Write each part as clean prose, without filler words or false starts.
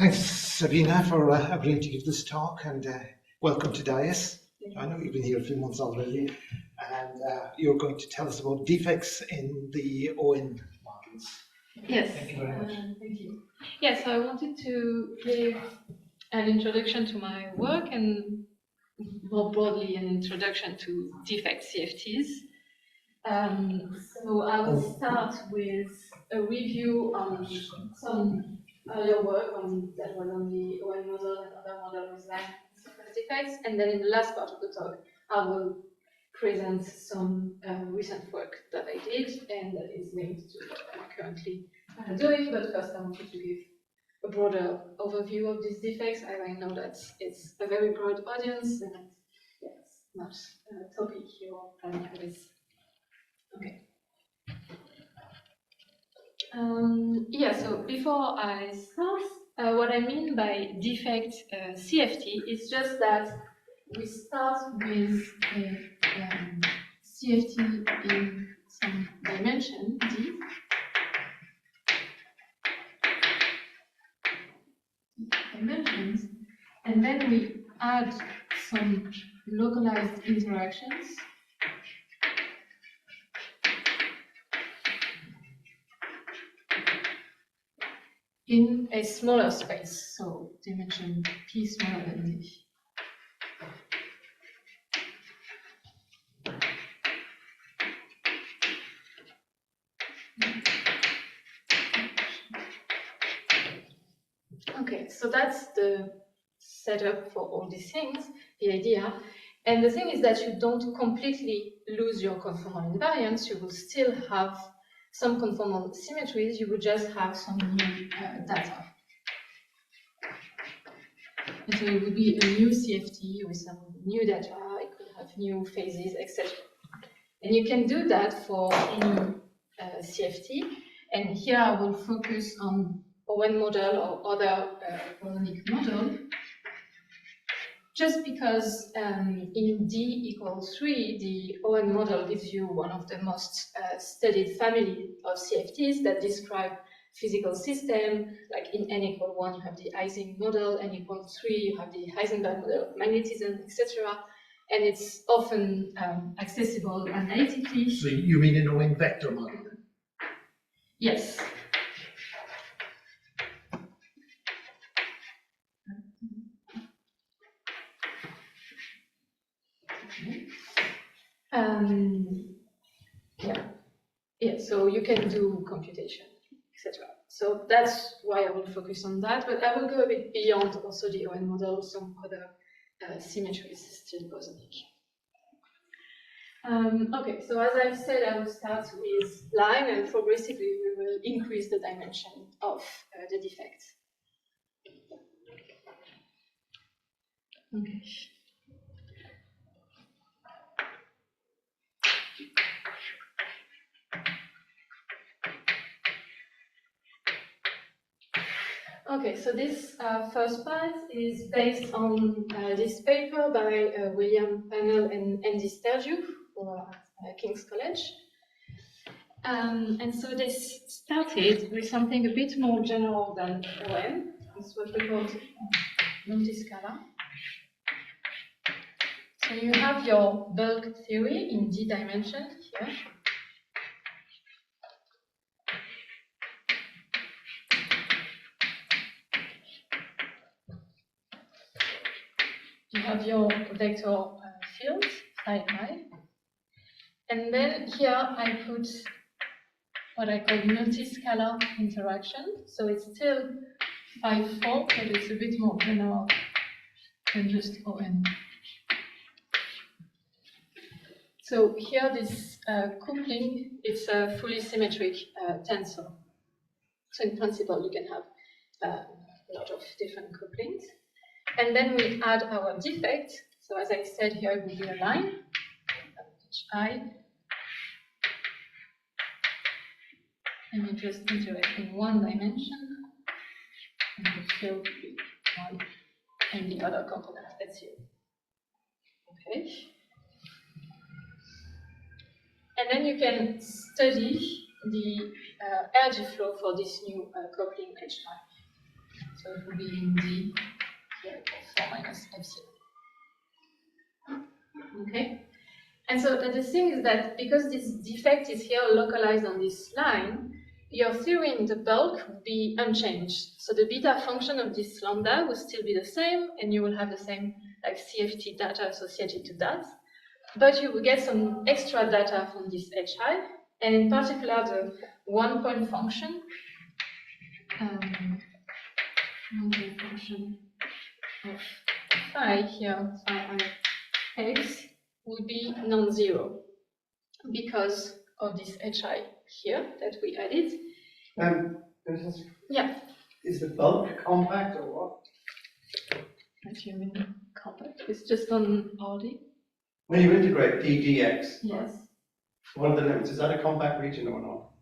Thanks, Sabine, for agreeing to give this talk, and welcome to DIAS. I know you've been here a few months already, and you're going to tell us about defects in the ON models. Yes. Thank you very much. Thank you. Yes, so I wanted to give an introduction to my work and more broadly an introduction to defect CFTs. So I will start with a review on some earlier work that was on the ON model and other models like defects, and then in the last part of the talk, I will present some recent work that I did and that is linked to what I'm currently doing. But first, I wanted to give a broader overview of these defects, as I know that it's a very broad audience and it's not a topic you're familiar with. Okay. So before I start, what I mean by defect CFT is just that we start with a CFT in some dimension, D, dimensions, and then we add some localized interactions in a smaller space, so dimension P smaller than D. Okay, so that's the setup for all these things, the idea. And the thing is that you don't completely lose your conformal invariance. You will still have some conformal symmetries. You will just have some new data. And so it would be a new CFT with some new data. It could have new phases, etc. And you can do that for any CFT. And here I will focus on ON model or other harmonic model, just because in D equals 3, the ON model gives you one of the most studied family of CFTs that describe physical system. Like in N equal 1, you have the Ising model, N equal 3, you have the Heisenberg model of magnetism, etc. And it's often accessible analytically. So you mean an ON vector model? Yes. So you can do computation, etc. So that's why I will focus on that, but I will go a bit beyond also the ON model, some other symmetries still bosonic. Okay, so as I said, I will start with line, and progressively we will increase the dimension of the defect. Okay. Okay, so this first part is based on this paper by William Pannell and Andy Stergiou at King's College. And so this started with something a bit more general than ON. It's what we call multi-scalar. So you have your bulk theory in D dimension here. You have your vector field, phi I. And then here I put what I call multi-scalar interaction. So it's still phi 4, but it's a bit more general than just ON. So here this coupling, it's a fully symmetric tensor. So in principle, you can have a lot of different couplings. And then we add our defect. So as I said, here it will be a line, hi. And you just interact in one dimension, and the field will be one, and the other component, that's zero. Okay. And then you can study the energy flow for this new coupling HI. So it will be in D here, 4 minus epsilon. Okay? And so the thing is that because this defect is here localized on this line, your theory in the bulk will be unchanged. So the beta function of this lambda will still be the same, and you will have the same like CFT data associated to that. But you will get some extra data from this hi, and in particular the 1-point function, of phi here, phi I x, will be non-zero because of this hi here that we added. Yeah. Is the bulk compact or what? What do you mean compact? It's just on RD? When you integrate ddx, Yes. what are the limits? Is that a compact region or not?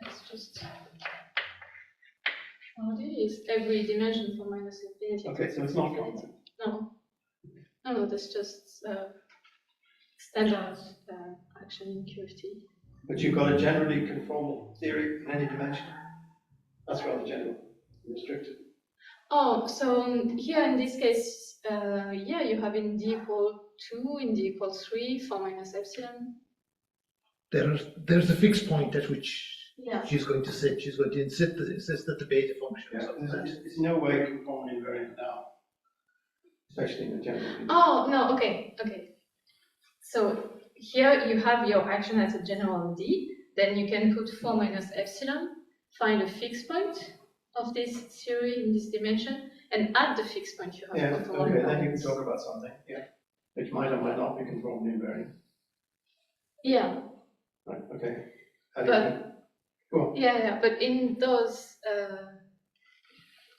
It's just RD is every dimension from minus infinity. Okay, so it's not compact. No. No, that's just standard action in QFT. But you've got a generally conformal theory in any dimension. That's rather general, restricted. Oh, so here in this case, yeah, you have in D equal 2, in D equal 3, 4 minus epsilon. There's a fixed point at which Yeah. she's going to sit. She's going to insist that the beta function is of that. There's no way conformal invariant now, especially in the general. Oh, no, okay. So here you have your action as a general D, then you can put 4 minus epsilon, find a fixed point of this theory in this dimension, and at the fixed point you have Yeah, conformal okay, then you invariance. can talk about something, yeah, which might or might not be conformally invariant. Yeah. Right, okay. Go on. Yeah, but in those,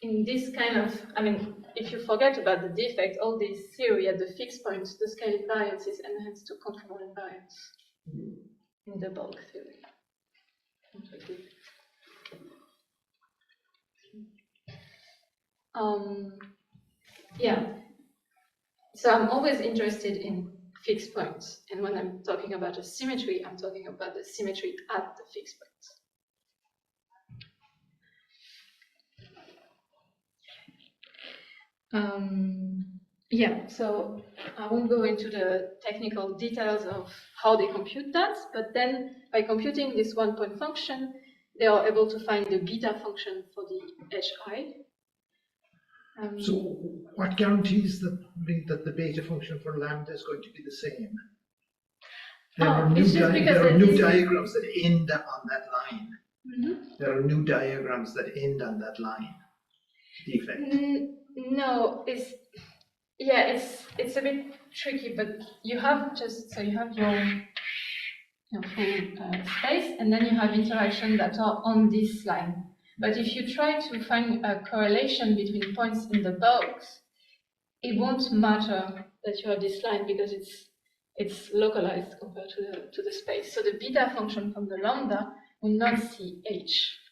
in this kind of, I mean, if you forget about the defect, all this theory at the fixed point, the scale invariance is enhanced to conformal invariance in the bulk theory. Yeah, so I'm always interested in fixed points, and when I'm talking about a symmetry, I'm talking about the symmetry at the fixed point. Yeah, so I won't go into the technical details of how they compute that, but then by computing this 1-point function, they are able to find the beta function for the hi. So what guarantees that the beta function for lambda is going to be the same? There are new diagrams that end on that line. Mm-hmm. There are new diagrams that end on that line. Defect. No, it's a bit tricky, but you have your full space, and then you have interactions that are on this line. But if you try to find a correlation between points in the box, it won't matter that you have this line because it's localized compared to the space. So the beta function from the lambda will not see H.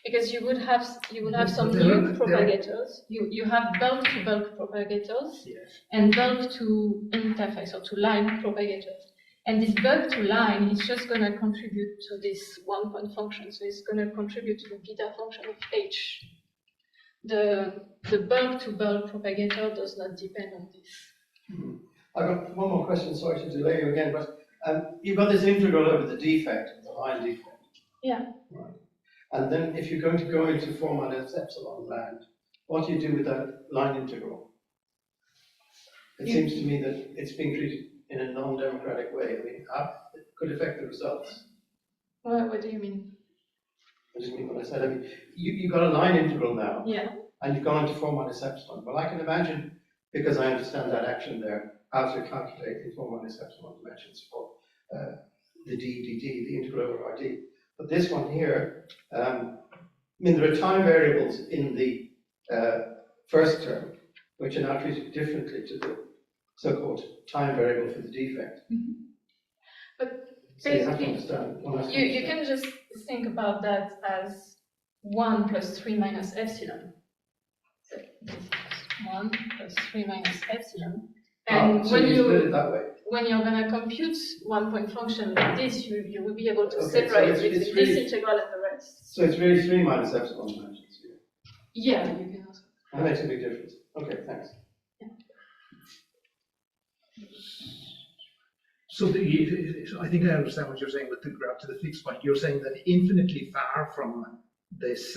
Because you would have some new propagators. You have bulk to bulk propagators, yes, and bulk to interface or to line propagators. And this bulk to line is just going to contribute to this 1-point function. So it's going to contribute to the beta function of H. The bulk to bulk propagator does not depend on this. I've got one more question, sorry to delay you again, but you've got this integral over the defect, the line defect. Yeah. Right. And then if you're going to go into 4 minus epsilon land, what do you do with that line integral? It seems to me that it's being treated in a non-democratic way. I mean, it could affect the results. What do you mean? I just mean what I said. I mean, you've got a line integral now. Yeah. And you've gone into 4 minus epsilon. Well, I can imagine, because I understand that action there, how to calculate the 4 minus epsilon dimensions for the the integral over RD. But this one here, I mean, there are time variables in the first term, which are now treated differently to the so-called time variable for the defect. Mm-hmm. But so you have to understand. You can just think about that as 1 plus 3 minus epsilon. So this is 1 plus 3 minus epsilon. And so you split it that way. When you're going to compute 1-point function like this, you will be able to Okay, separate so between it's really, this integral and the rest. So it's really 3 minus epsilon dimensions here. Yeah, you can also. That makes a big difference. Okay, thanks. So I think I understand what you're saying with the graph to the fixed point. You're saying that infinitely far from this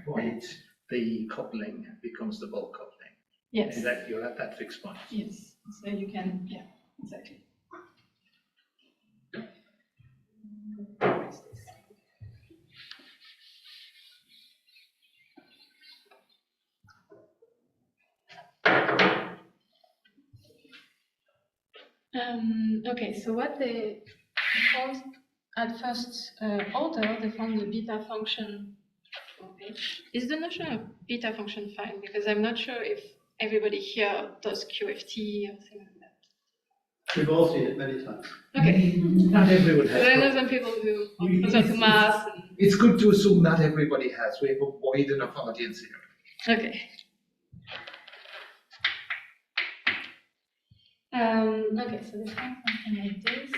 point, the coupling becomes the bulk coupling. Yes. And that you're at that fixed point. Yes. So you can, yeah, exactly. Okay, so what they found at first order, they found the beta function. Okay. Is the notion of beta function fine? Because I'm not sure if everybody here does QFT or something like that. We've all seen it many times. Okay. Not everyone has. So I know some people who also to math. It's good to assume not everybody has. We have a wide enough audience here. Okay. Okay, so they found something like this.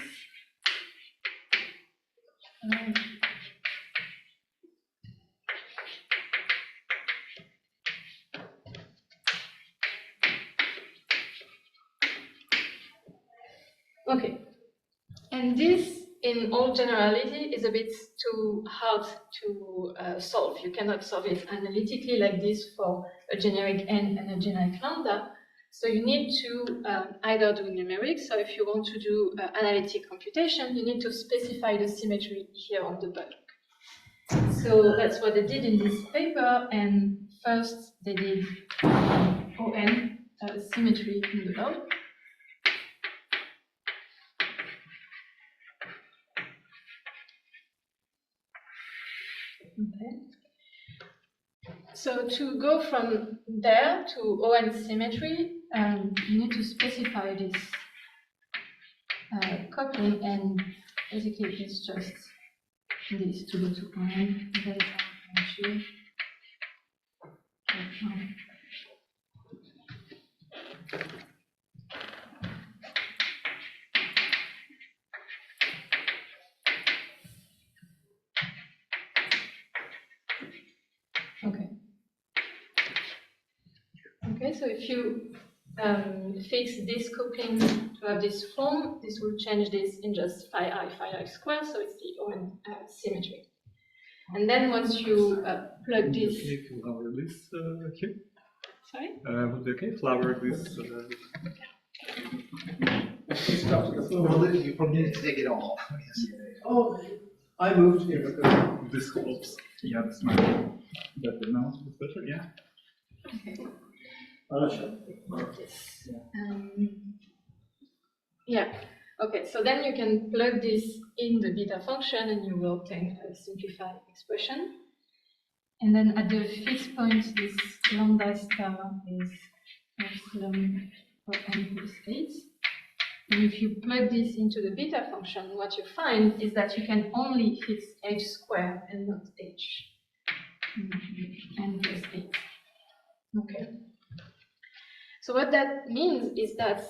Okay, and this, in all generality, is a bit too hard to solve. You cannot solve it analytically like this for a generic n and a generic lambda. So you need to either do numerics, so if you want to do analytic computation, you need to specify the symmetry here on the bulk. So that's what they did in this paper, and first they did ON symmetry in the bulk. Okay. So to go from there to ON symmetry, you need to specify this coupling, and basically it's just this to go to ON. That is actually. Okay. Okay, so if you fix this coupling to have this form, this will change this in just phi I squared, so it's the ON symmetry. And then once you plug this. Okay, flower this here. Sorry? Would be okay, flower this. Well, you probably need to take it off. Yes. Oh, I moved here because This helps. Yeah, this might be better now. It's better, yeah. Okay. Like this. Yeah. Okay, so then you can plug this in the beta function and you will obtain a simplified expression. And then at the fixed point, this lambda star is epsilon for n plus 8. And if you plug this into the beta function, what you find is that you can only fix h squared and not h. N plus 8. Okay. So what that means is that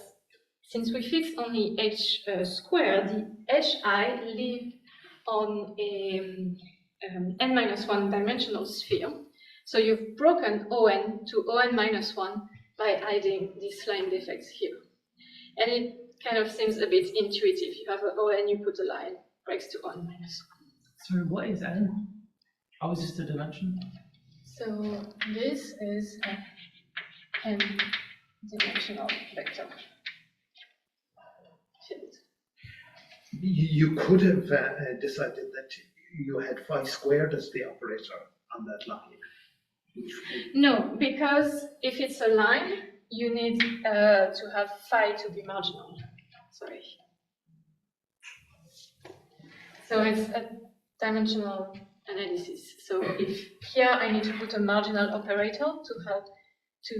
since we fix only h squared, the hi live on a n-1 dimensional sphere. So you've broken On to On-1 by adding these line defects here. And it kind of seems a bit intuitive. You have an On, you put a line, breaks to On-1. Sorry, what is n? How is this the dimension? So this is an n-dimensional vector field. You could have decided that you had phi squared as the operator on that line. No, because if it's a line, you need to have phi to be marginal. Sorry. So it's a dimensional analysis. So if here I need to put a marginal operator to help to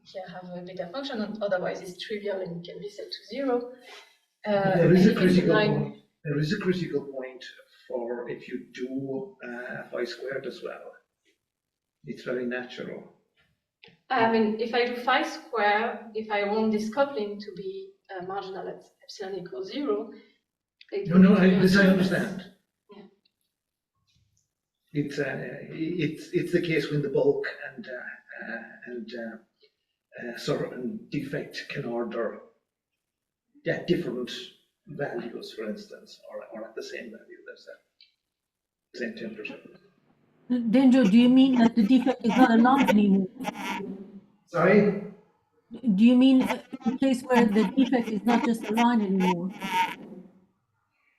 here have a beta function, otherwise it's trivial and it can be set to 0. There is a critical point. There is a critical point for if you do phi squared as well. It's very natural. I mean, if I do phi square, if I want this coupling to be marginal at epsilon equals 0, No, this I understand. Yeah. It's the case when the bulk and certain defect can order different values, for instance, or at the same value. There's the same temperature. Denjo, do you mean that the defect is not a line anymore? Sorry? Do you mean a case where the defect is not just a line anymore?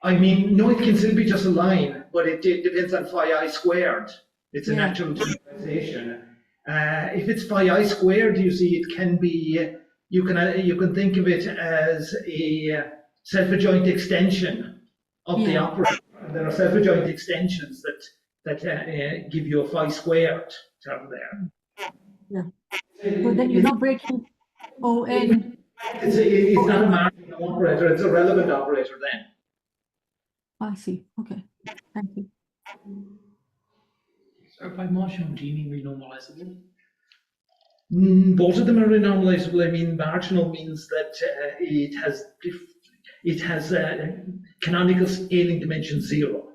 I mean, no, it can still be just a line, but it depends on phi I squared. It's a Yeah. natural generalization. If it's phi I squared, you see, it can be, you can think of it as a self-adjoint extension of the Yeah. operator. And there are self-adjoint extensions that give you a phi squared term there. Yeah. So then you're not breaking ON. It's not a marginal operator, it's a relevant operator then. I see. Okay. Thank you. So by marginal, do you mean renormalizable? Both of them are renormalizable. I mean, marginal means that it has canonical scaling dimension 0.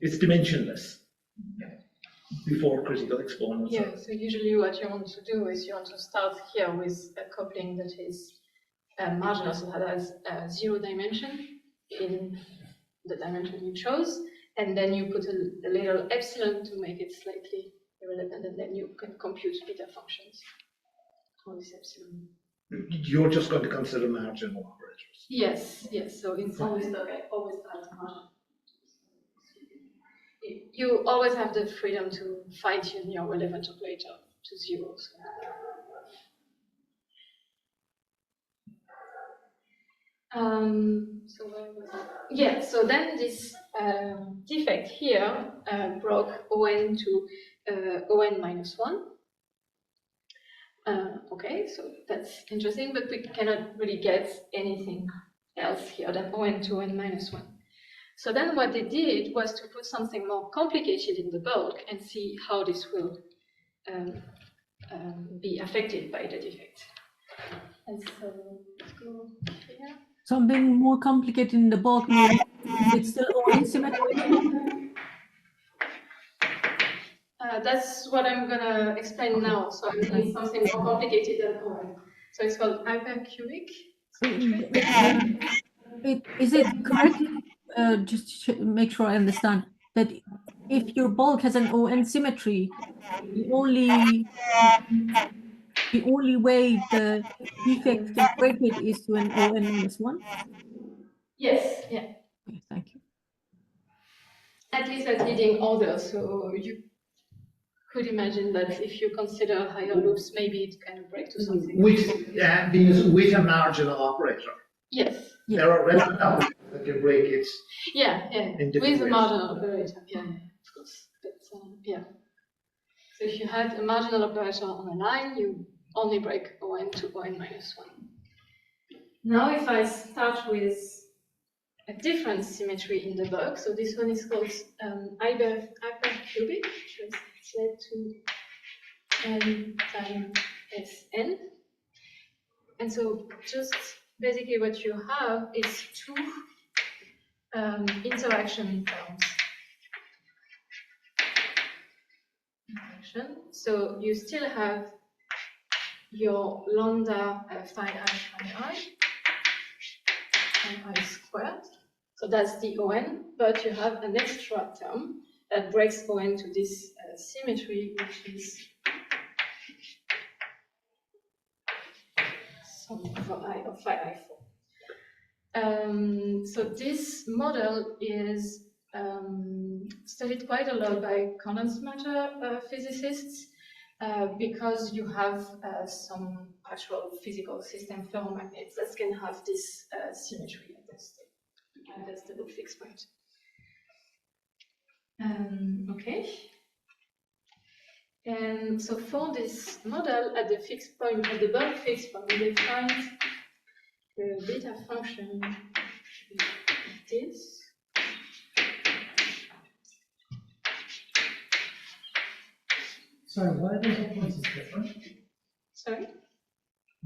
It's dimensionless before critical exponents. Yeah, so usually what you want to do is you want to start here with a coupling that is marginal, so that has 0 dimension in the dimension you chose, and then you put a little epsilon to make it slightly irrelevant, and then you can compute beta functions on this epsilon. You're just going to consider marginal operators. Yes, yes, so it's always okay, always add margin. You always have the freedom to fine-tune your relevant operator to 0. So where was it? Yeah, so then this defect here broke ON to ON minus 1. Okay, so that's interesting, but we cannot really get anything else here than ON to ON minus 1. So then what they did was to put something more complicated in the bulk and see how this will be affected by the defect. And so let's go here. Something more complicated in the bulk means it's still ON symmetry. That's what I'm gonna explain now. So I'm doing something more complicated than ON. So it's called hypercubic symmetry. Is it correct, just to make sure I understand, that if your bulk has an ON symmetry, the only way the defect can break it is to an ON minus 1? Yes, yeah. Okay, thank you. At least at leading order. So you could imagine that if you consider higher loops, maybe it can break to something. With a marginal operator. Yes. Yeah. There are relevant operators that can break it. Yeah, In different with a ways. marginal operator. Yeah, of course. But, yeah. So if you had a marginal operator on a line, you only break ON to ON minus 1. Now if I start with a different symmetry in the bulk, so this one is called hypercubic, which is led to n times Sn. And so just basically what you have is 2 interaction terms. So you still have your lambda phi I squared. So that's the ON, but you have an extra term that breaks ON to this symmetry, which is some phi of phi I4. So this model is studied quite a lot by condensed matter physicists because you have some actual physical system ferromagnets that can have this symmetry at this state. And that's the fixed point. Okay. And so for this model, at the fixed point, at the bulk fixed point, they find the beta function like this. Sorry, why are those operators different? Sorry?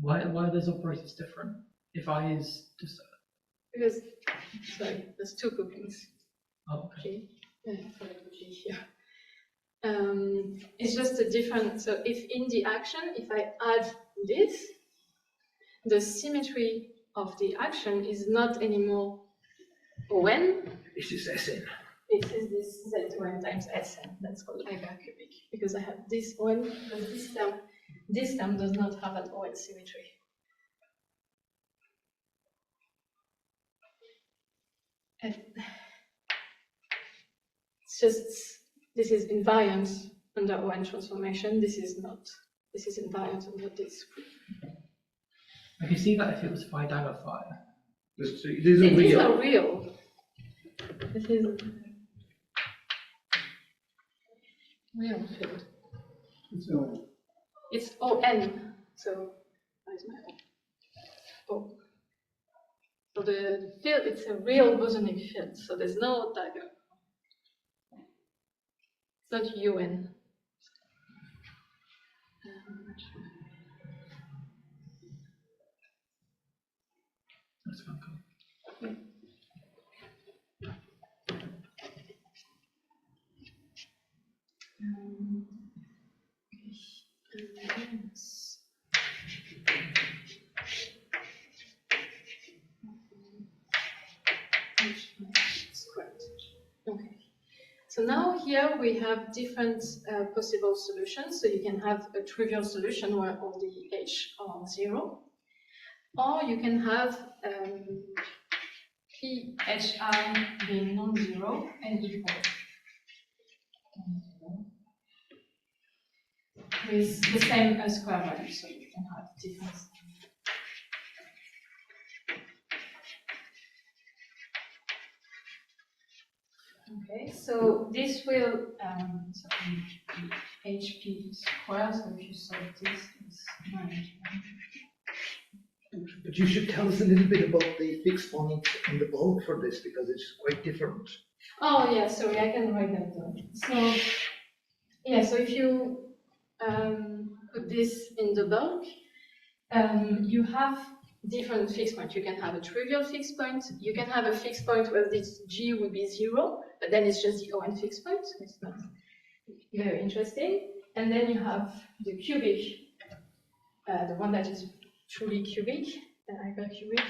Why are those operators different? If I is just Because, sorry, there's 2 couplings. oh, okay. Okay. for the G here. It's just a different, so if in the action, if I add this, the symmetry of the action is not anymore ON. This is Sn. It is this Z1 times Sn. That's called hypercubic because I have this ON because this term does not have an ON symmetry. And it's just, this is invariant under ON transformation. This is not. This is invariant under this. I can see that if it was phi dagger phi. These are These real. are real. This is real field. It's ON. So where's my O? Oh. So the field, it's a real bosonic field. So there's no dagger. It's not UN. That's fine. Cool. Okay. So now here we have different possible solutions. So you can have a trivial solution where all the H are 0, or you can have PHI being non-zero and equal. With the same square value, so you can have different. Okay, so this will so HP square. So if you solve this, it's 9. But you should tell us a little bit about the fixed points in the bulk for this because it's quite different. Oh yeah, sorry, I can write that down. So yeah, so if you put this in the bulk, you have different fixed points. You can have a trivial fixed point. You can have a fixed point where this G will be 0, but then it's just the ON fixed point. So it's not very interesting. And then you have the cubic, the one that is truly cubic, the hypercubic,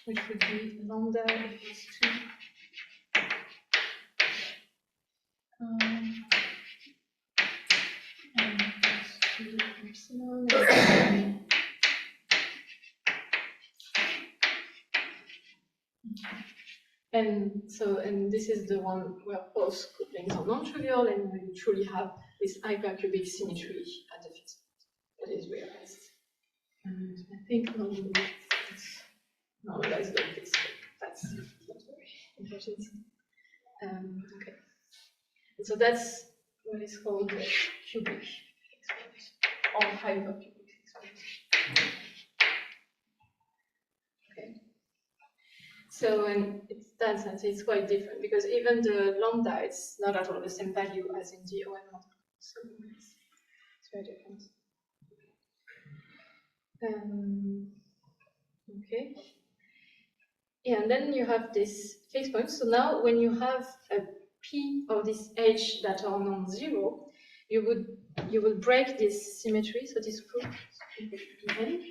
which would be lambda equals 2. And so, and this is the one where both couplings are non-trivial, and where you truly have this hypercubic symmetry at the fixed point that is realized. And I think normally it's normalized like this, but that's not very important. Okay. And so that's what is called the cubic exponent or hypercubic exponent. Okay. So, and it's that sense, it's quite different because even the lambda, it's not at all the same value as in the ON model. So it's very different. Okay. Yeah, and then you have this fixed point. So now when you have a P of this H that are non-zero, you will break this symmetry, so this proof N.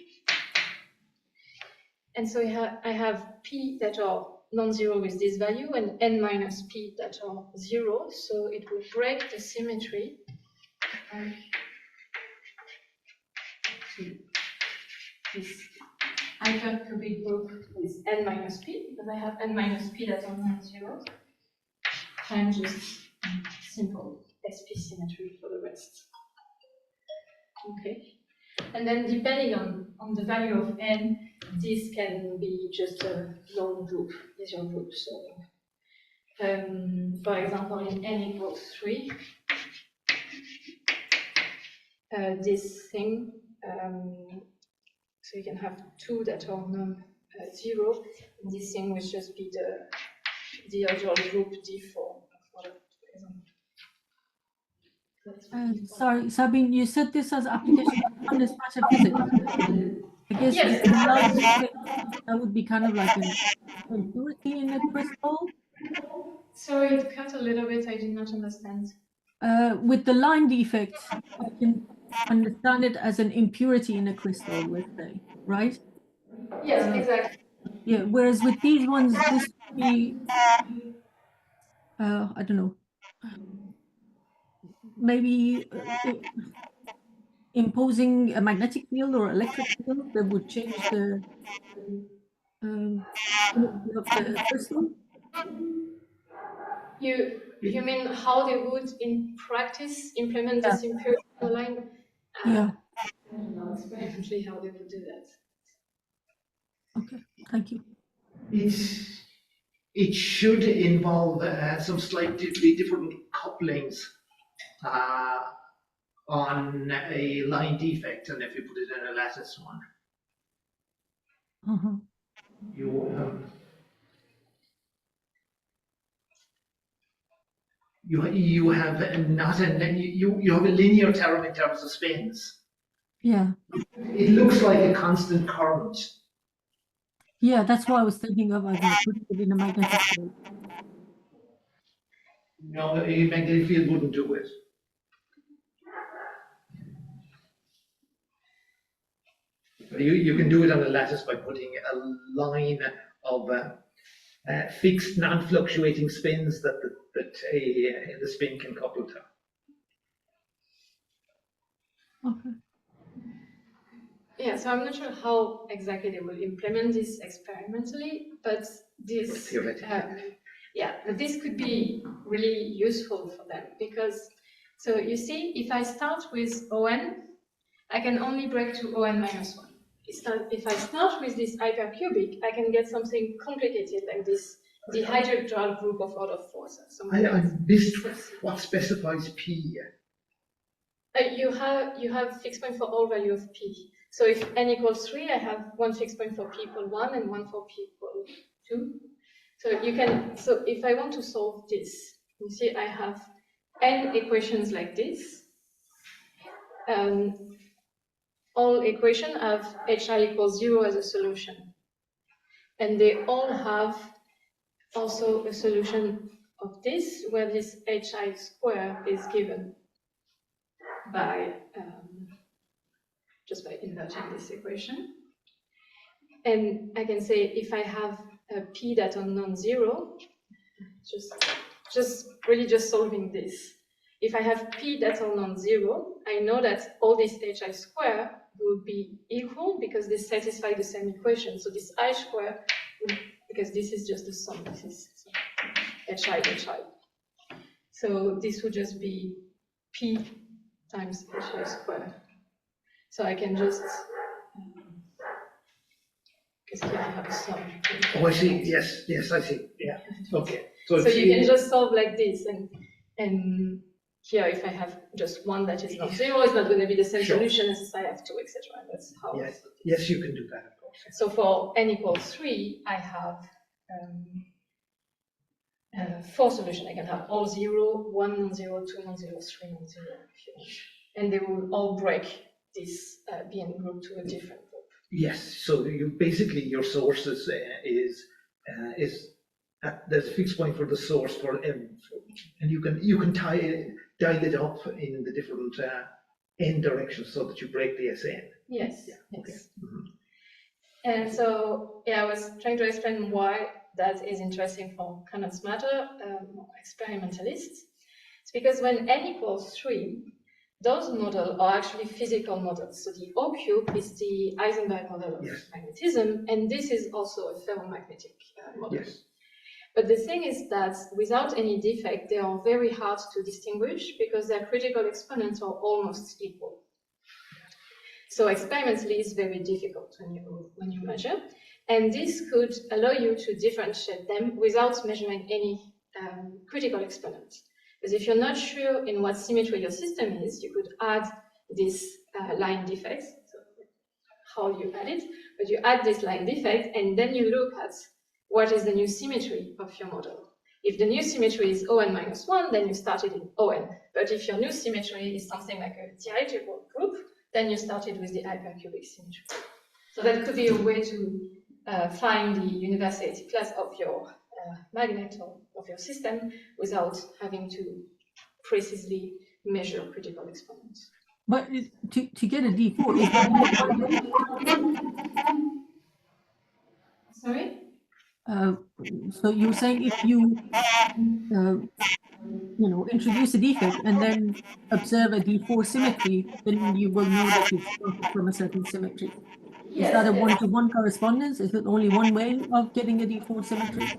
And so I have P that are non-zero with this value and N minus P that are 0, so it will break the symmetry. This hypercubic group with N minus P, because I have N minus P that are non-zero, times just simple SP symmetry for the rest. Okay. And then depending on the value of N, this can be just a long group, is your group. So, for example, in N equals 3, this thing, so you can have 2 that are non-zero, and this thing will just be the other group D4, for example. Sorry, Sabine, you said this as application of quantum spatial physics. I guess Yes. it's in logic, that would be kind of like an impurity in a crystal. Sorry, it cut a little bit. I did not understand. With the line defects, I can understand it as an impurity in a crystal, let's say, right? Yes, Uh, exactly. Yeah, whereas with these ones, this would be, I don't know, maybe imposing a magnetic field or electric field that would change the symmetry of the crystal. You mean how they would in practice implement this impurity line? Yeah. I don't know experimentally how they would do that. Okay, thank you. It should involve some slightly different couplings on a line defect, and if you put it in a lattice one, Uh-huh. you have not you have a linear term in terms of spins. Yeah. It looks like a constant current. Yeah, that's why I was thinking of putting it in a magnetic field. No, a magnetic field wouldn't do it. You can do it on a lattice by putting a line of fixed, non-fluctuating spins that the spin can couple to. Okay. Yeah, so I'm not sure how exactly they will implement this experimentally, but this but this could be really useful for them because, so you see, if I start with ON, I can only break to ON minus 1. If I start with this hypercubic, I can get something complicated like this dihedral group of order 4. So I missed what specifies P. You have fixed point for all value of P. So if n equals 3, I have one fixed point for p equal 1 and one for p equal 2. So if I want to solve this, you see I have n equations like this. All equations have hi equals 0 as a solution. And they all have also a solution of this, where this hi square is given by just by inverting this equation. And I can say if I have a p that are non-zero, just solving this. If I have p that are non-zero, I know that all this hi square would be equal because they satisfy the same equation. So this I square, because this is just the sum, this is hi. So this would just be p times hi square. So I can just, because here I have a sum. Oh, I see. Yes, I see. Yeah. Okay. So you can just solve like this, and here if I have just one that is not 0, it's not going to be the same solution as if I have 2, etc. That's how. Yes, you can do that, of course. So for n equals 3, I have 4 solutions. I can have all 0, 1 non-zero, 2 non-zero, 3 non-zero, if you wish. And they will all break this BN group to a different group. Yes, so your source is there's a fixed point for the source for M, and you can dial it up in the different n directions so that you break the SN. Yes. Yeah. Yes. Okay. Mm-hmm. And so I was trying to explain why that is interesting for condensed matter experimentalists. It's because when n equals 3, those models are actually physical models. So the O cube is the Heisenberg model of magnetism, and this is also a ferromagnetic model. Yes. But the thing is that without any defect, they are very hard to distinguish because their critical exponents are almost equal. So experimentally, it's very difficult when you measure. And this could allow you to differentiate them without measuring any critical exponent. Because if you're not sure in what symmetry your system is, you could add this line defect, so how you add it, but you add this line defect and then you look at what is the new symmetry of your model. If the new symmetry is ON minus 1, then you started in ON. But if your new symmetry is something like a dihedral group, then you started with the hypercubic symmetry. So that could be a way to find the universality class of your magnet of your system without having to precisely measure critical exponents. But to get a D4, is there only one way? Sorry? So you're saying if you introduce a defect and then observe a D4 symmetry, then you will know that it's from a certain symmetry. Is that a one-to-one correspondence? Is it only one way of getting a D4 symmetry?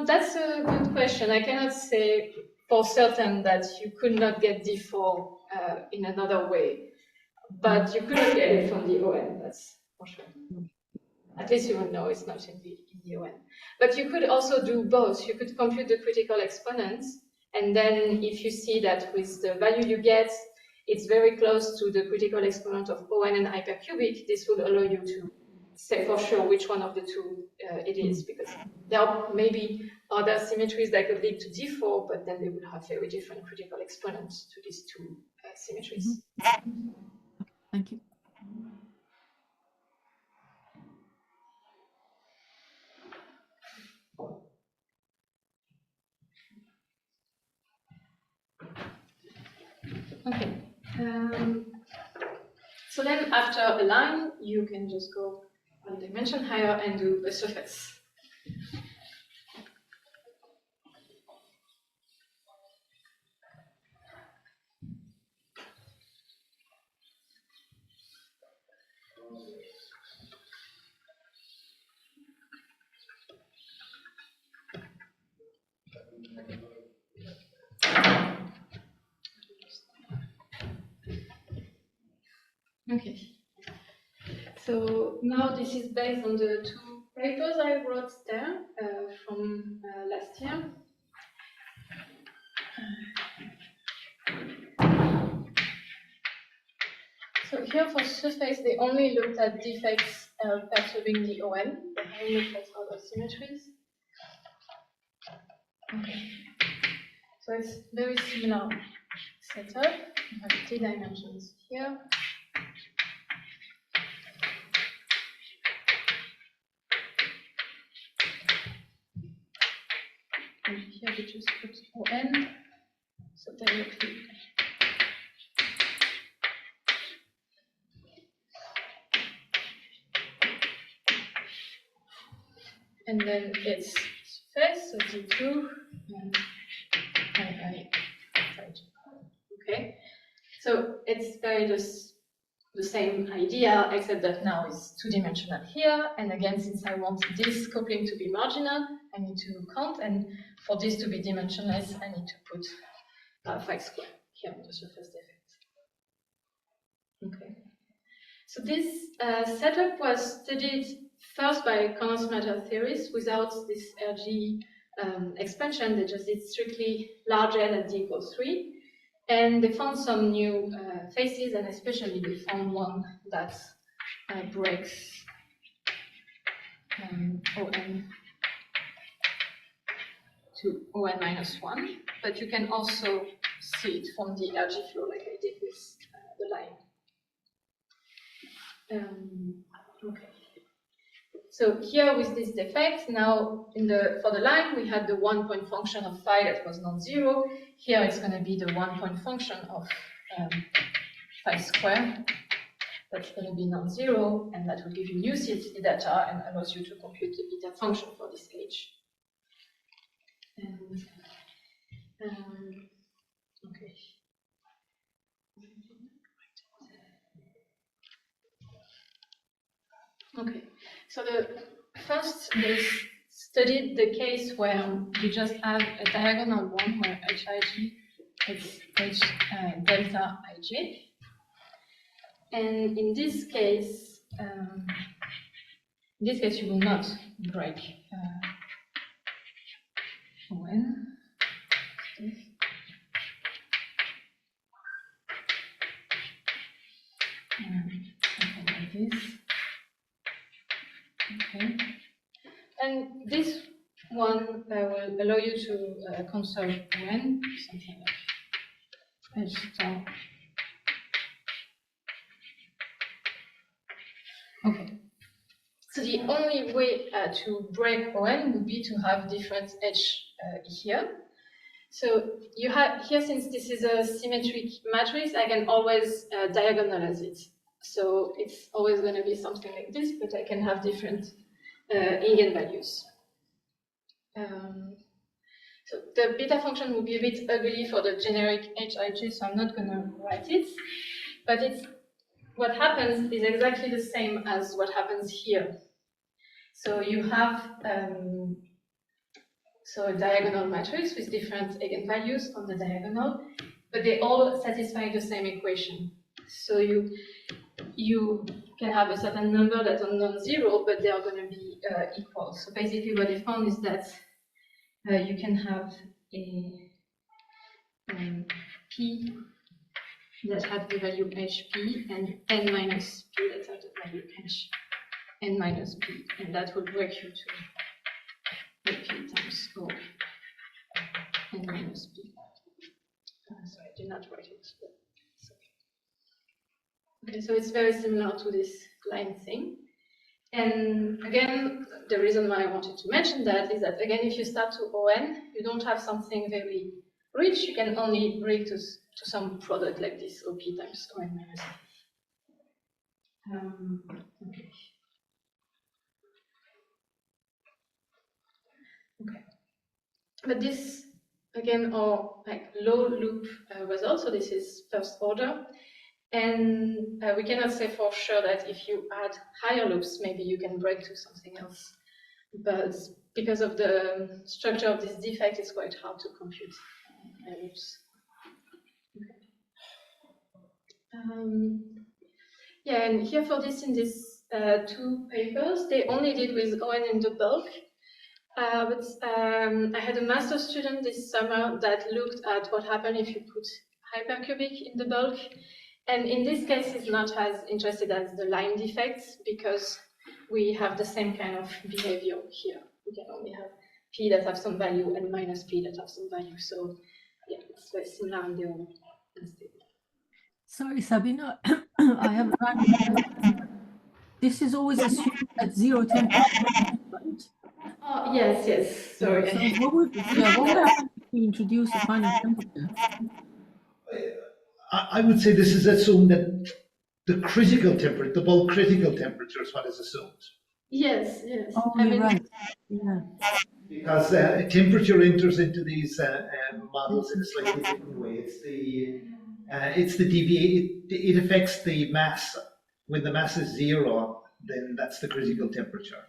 That's a good question. I cannot say for certain that you could not get D4 in another way, but you could not get it from the ON, that's for sure. At least you would know it's not in the ON. But you could also do both. You could compute the critical exponents, and then if you see that with the value you get, it's very close to the critical exponent of ON and hypercubic, this will allow you to say for sure which one of the two it is, because there are maybe other symmetries that could lead to D4, but then they would have very different critical exponents to these two symmetries. Thank you. Okay. So then after a line, you can just go one dimension higher and do a surface. Okay. So now this is based on the two papers I wrote there from last year. So here for surface, they only looked at defects perturbing the ON. They haven't looked at other symmetries. Okay. So it's very similar setup. You have 3 dimensions here. And here we just put ON, so directly. And then it's surface, so D2, and I. Okay. So it's very the same idea, except that now it's 2-dimensional here. And again, since I want this coupling to be marginal, I need to count. And for this to be dimensionless, I need to put 5 square here on the surface defect. Okay. So this setup was studied first by condensed matter theorists without this RG expansion. They just did strictly large L at D equals 3. And they found some new faces, and especially they found one that breaks ON to ON minus 1. But you can also see it from the RG flow like I did with the line. Okay. So here with this defect, now for the line we had the 1-point function of phi that was non-zero. Here it's going to be the 1-point function of phi square that's going to be non-zero, and that will give you new CFT data and allows you to compute the beta function for this H. And, okay. Okay, so first they studied the case where you just have a diagonal one where Hij is H delta Ij. And in this case you will not break ON. Something like this. Okay. And this one will allow you to conserve ON, something like H star. Okay. So the only way to break ON would be to have different edge here. So you have here, since this is a symmetric matrix, I can always diagonalize it. So it's always going to be something like this, but I can have different eigenvalues. So the beta function will be a bit ugly for the generic HIG, so I'm not going to write it. But what happens is exactly the same as what happens here. So you have a diagonal matrix with different eigenvalues on the diagonal, but they all satisfy the same equation. So you can have a certain number that are non-zero, but they are going to be equal. So basically what they found is that you can have a P that have the value HP and N minus P that have the value H N minus P, and that will break you to P times O N minus P. Sorry, I did not write it. Okay, so it's very similar to this line thing. And again, the reason why I wanted to mention that is that, again, if you start to ON, you don't have something very rich. You can only break to some product like this, OP times ON minus P. Okay. Okay. But this, again, are like low loop results. So this is first order. And we cannot say for sure that if you add higher loops, maybe you can break to something else. But because of the structure of this defect, it's quite hard to compute loops. Okay. Yeah, and here for this, in these two papers, they only did with ON in the bulk. But I had a master student this summer that looked at what happened if you put hypercubic in the bulk. And in this case, he's not as interested as the line defects because we have the same kind of behavior here. We can only have P that have some value and minus P that have some value. So yeah, it's very similar in the other instead. Sorry, Sabine, I have a random question. This is always assumed at 0 temperature, right? Oh, yes, yes, sorry. So what would happen if we introduce a finite temperature? I would say this is assumed that the critical temperature, the bulk critical temperature is what is assumed. Yes, yes. Oh, you're right. Yeah. Because temperature enters into these models in a slightly different way. It's the deviate. It affects the mass. When the mass is 0, then that's the critical temperature.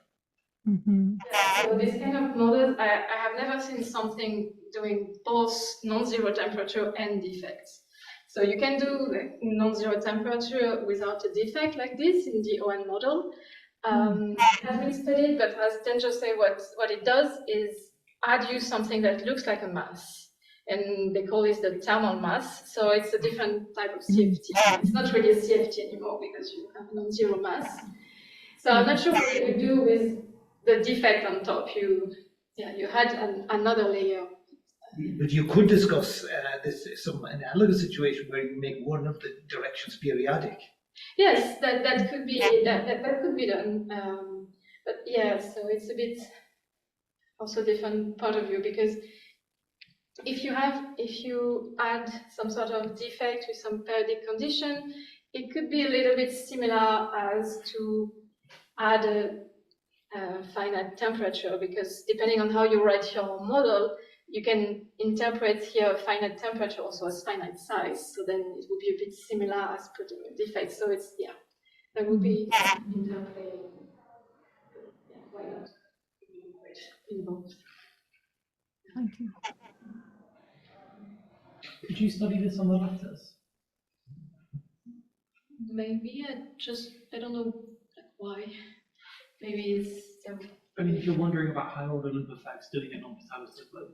Mm-hmm. So this kind of models, I have never seen something doing both non-zero temperature and defects. So you can do like non-zero temperature without a defect like this in the ON model. It has been studied, but as Tenjo say, what it does is add you something that looks like a mass. And they call this the thermal mass. So it's a different type of CFT. It's not really a CFT anymore because you have non-zero mass. So I'm not sure what you do with the defect on top. You had another layer. But you could discuss some analogous situation where you make one of the directions periodic. Yes, that could be that could be done. But yeah, so it's a bit also different point of view because if you add some sort of defect with some periodic condition, it could be a little bit similar as to add a finite temperature, because depending on how you write your model, you can interpret here finite temperature also as finite size. So then it would be a bit similar as putting a defect. So it's, yeah, that would be interplay. Yeah, why not? Involved. Thank you. Did you study this on the lattice? Maybe I don't know why. Maybe it's. I mean, if you're wondering about high order loop effects, doing it non-metallically.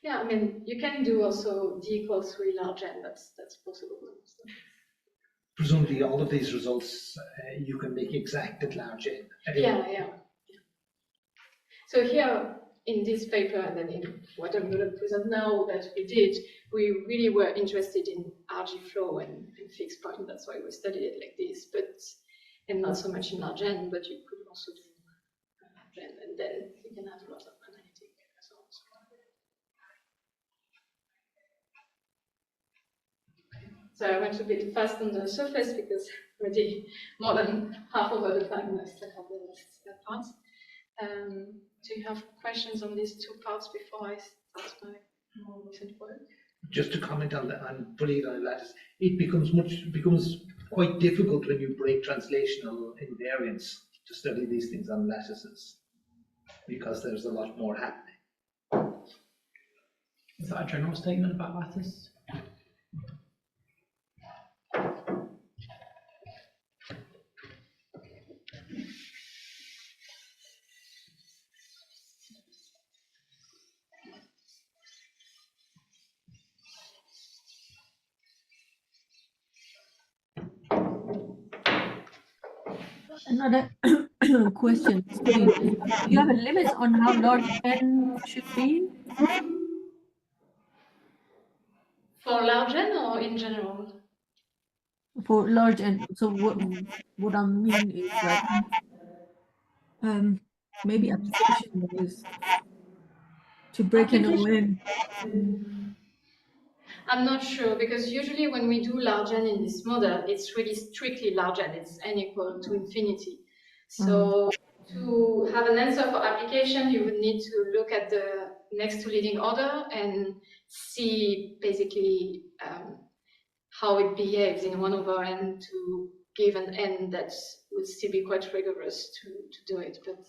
Yeah, I mean, you can do also d equals 3 large n. That's possible. Presumably, all of these results you can make exact at large n. Yeah. So here, in this paper and then in what I'm going to present now that we did, we really were interested in RG flow and fixed point. That's why we studied it like this, and not so much in large N, but you could also do large N, and then you can have a lot of analytic results. So I went a bit fast on the surface because already more than half over the time I still have the last part. Do you have questions on these two parts before I start my more recent work? Just to comment on putting it on a lattice, it becomes quite difficult when you break translational invariance to study these things on lattices, because there's a lot more happening. Is that a general statement about lattice? Another question. Sabine, do you have a limit on how large n should be? For large N or in general? For large n. So what I mean is that maybe application is to break an ON. I'm not sure, because usually when we do large N in this model, it's really strictly large N. It's N equal to infinity. So to have an answer for application, you would need to look at the next to leading order and see basically how it behaves in 1 over N to give an N that would still be quite rigorous to do it. But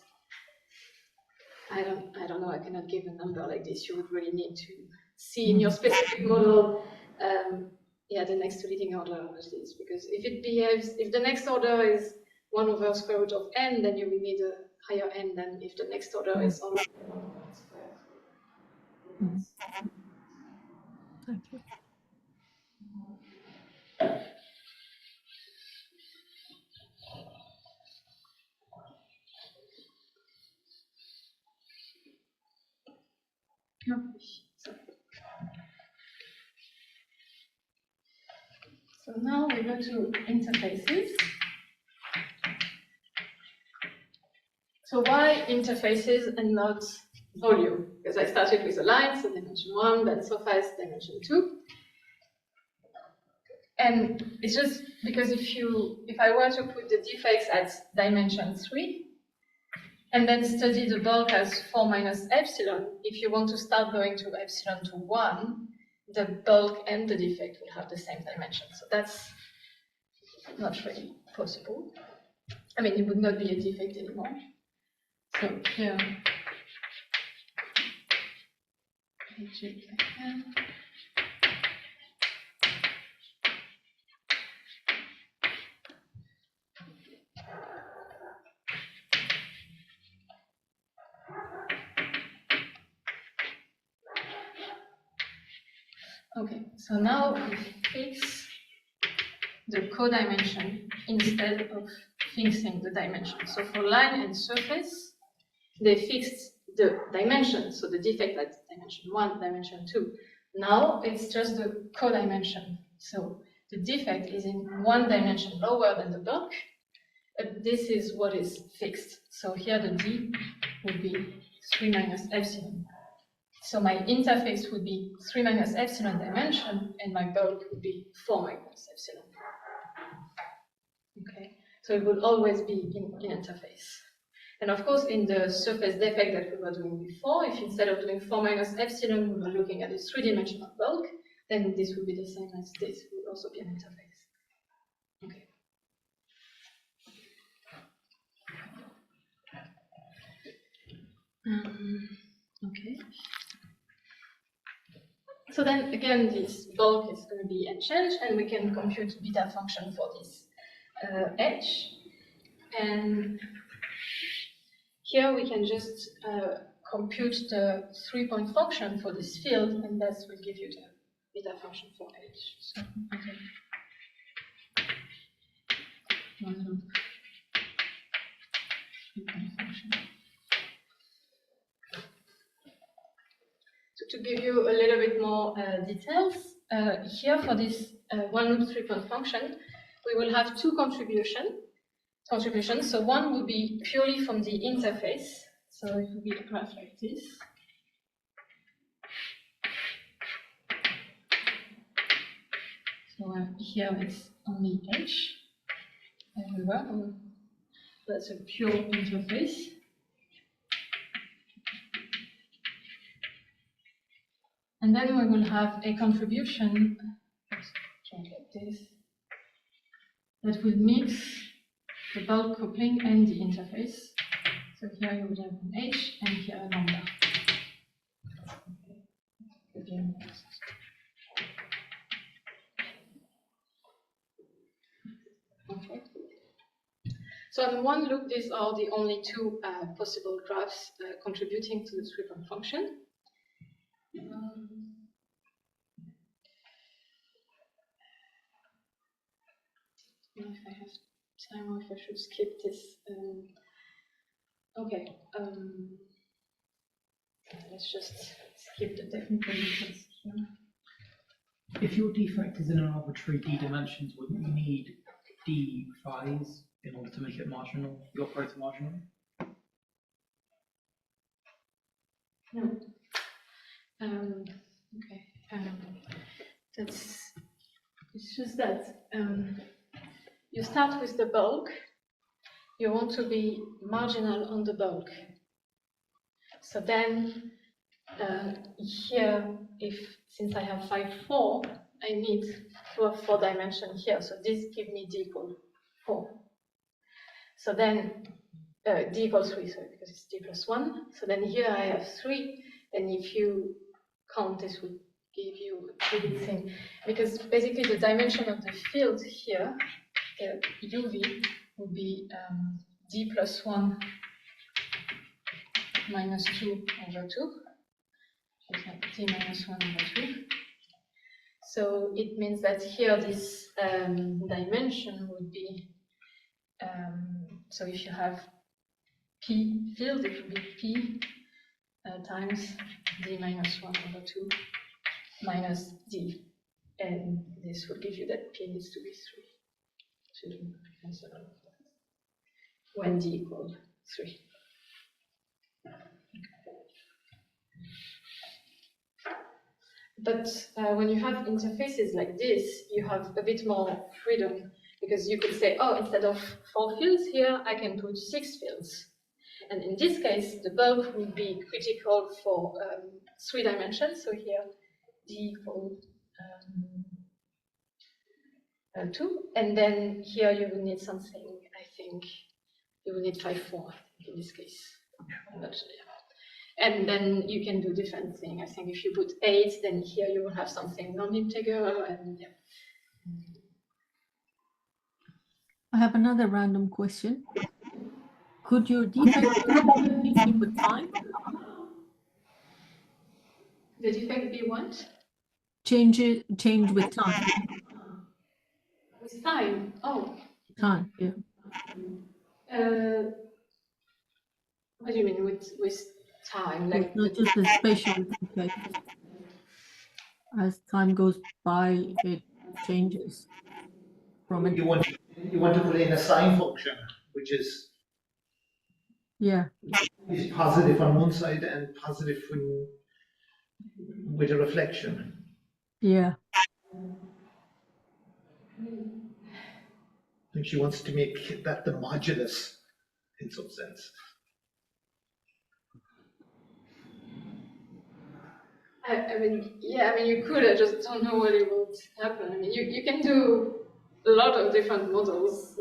I don't know, I cannot give a number like this. You would really need to see in your specific model, the next to leading order of this, because if it behaves, if the next order is 1 over square root of N, then you will need a higher N than if the next order is only 1 over square. Thank you. So now we go to interfaces. So why interfaces and not volume? Because I started with a line, so dimension 1, then surface, dimension 2. And it's just because if I were to put the defects at dimension 3, and then study the bulk as 4 minus epsilon, if you want to start going to epsilon to 1, the bulk and the defect will have the same dimension. So that's not really possible. I mean, it would not be a defect anymore. So here, okay, so now we fix the codimension instead of fixing the dimension. So for line and surface, they fixed the dimension, so the defect at dimension 1, dimension 2. Now it's just the codimension. So the defect is in 1 dimension lower than the bulk, but this is what is fixed. So here the D would be 3 minus epsilon. So my interface would be 3 minus epsilon dimension, and my bulk would be 4 minus epsilon. Okay, so it will always be in interface. And of course, in the surface defect that we were doing before, if instead of doing 4 minus epsilon, we were looking at a 3-dimensional bulk, then this would be the same as this. It would also be an interface. Okay. Okay. So then again, this bulk is going to be unchanged, and we can compute beta function for this H. And here we can just compute the 3-point function for this field, and that will give you the beta function for H. So, okay. to give you a little bit more details, here for this one loop 3-point function, we will have two contributions. So one will be purely from the interface. So it will be a graph like this. So here it's only H everywhere. That's a pure interface. And then we will have a contribution, let's try like this, that will mix the bulk coupling and the interface. So here you would have an H and here a lambda. Okay. So in one loop, these are the only two possible graphs contributing to the 3-point function. If I have time or if I should skip this. Okay, let's just skip the technical details here. If your defect is in an arbitrary d dimensions, wouldn't you need d phi's in order to make it marginal, the operator marginal? No. Okay. It's just that you start with the bulk. You want to be marginal on the bulk. So then here, since I have 5, 4, I need to have 4 dimensions here. So this gives me d equal 4. So then d equals 3, sorry, because it's d plus 1. So then here I have 3, and if you count, this would give you a big thing. Because basically the dimension of the field here, UV, would be d plus 1 minus 2 over 2. So it's like d minus 1 over 2. So it means that here this dimension would be, so if you have P field, it would be P times d minus 1 over 2 minus d. And this will give you that P needs to be 3. So you can cancel all of that when d equals 3. But when you have interfaces like this, you have a bit more freedom, because you could say, oh, instead of 4 fields here, I can put 6 fields. And in this case, the bulk would be critical for 3 dimensions. So here, d equals 2. And then here you will need something, I think, you will need 5, 4 in this case. But, yeah. And then you can do different things. I think if you put 8, then here you will have something non-integer, and yeah. I have another random question. Could your defect be with time? The defect be what? Change with time. With time. Oh. Time, yeah. What do you mean with time? So Like it's not just a spatial defect. As time goes by, it changes from it. You want to put in a sine function, which is positive on one side and positive with a reflection. Yeah. I think she wants to make that the modulus in some sense. I mean, yeah, I mean, you could, I just don't know what it would happen. I mean, you can do a lot of different models.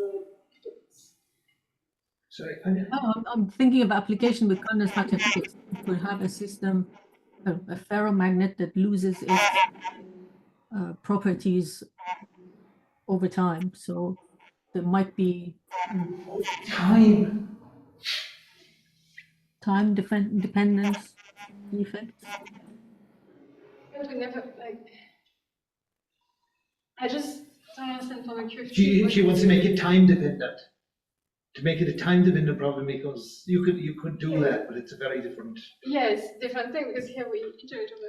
Sorry, I'm thinking of application with condensed matter physics. You could have a system, a ferromagnet that loses its properties over time. So there might be time dependence defects. But we never, like, I just don't understand from a QFT. she wants to make it time dependent. to make it a time-dependent problem, because you could do that, but it's a very different. Yes, different thing, because here we iterate over.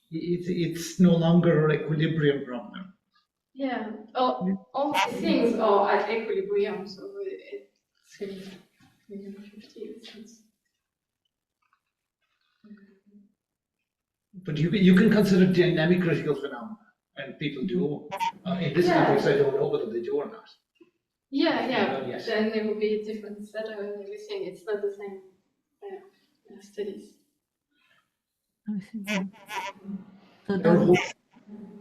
It's no longer an equilibrium problem. Yeah, all these things are at equilibrium, so it's really 50. But you can consider dynamic critical phenomena, and people do. In this context, I don't know whether they do or not. Yeah, Yes. then there will be a different setup and everything. It's not the same studies. I see. So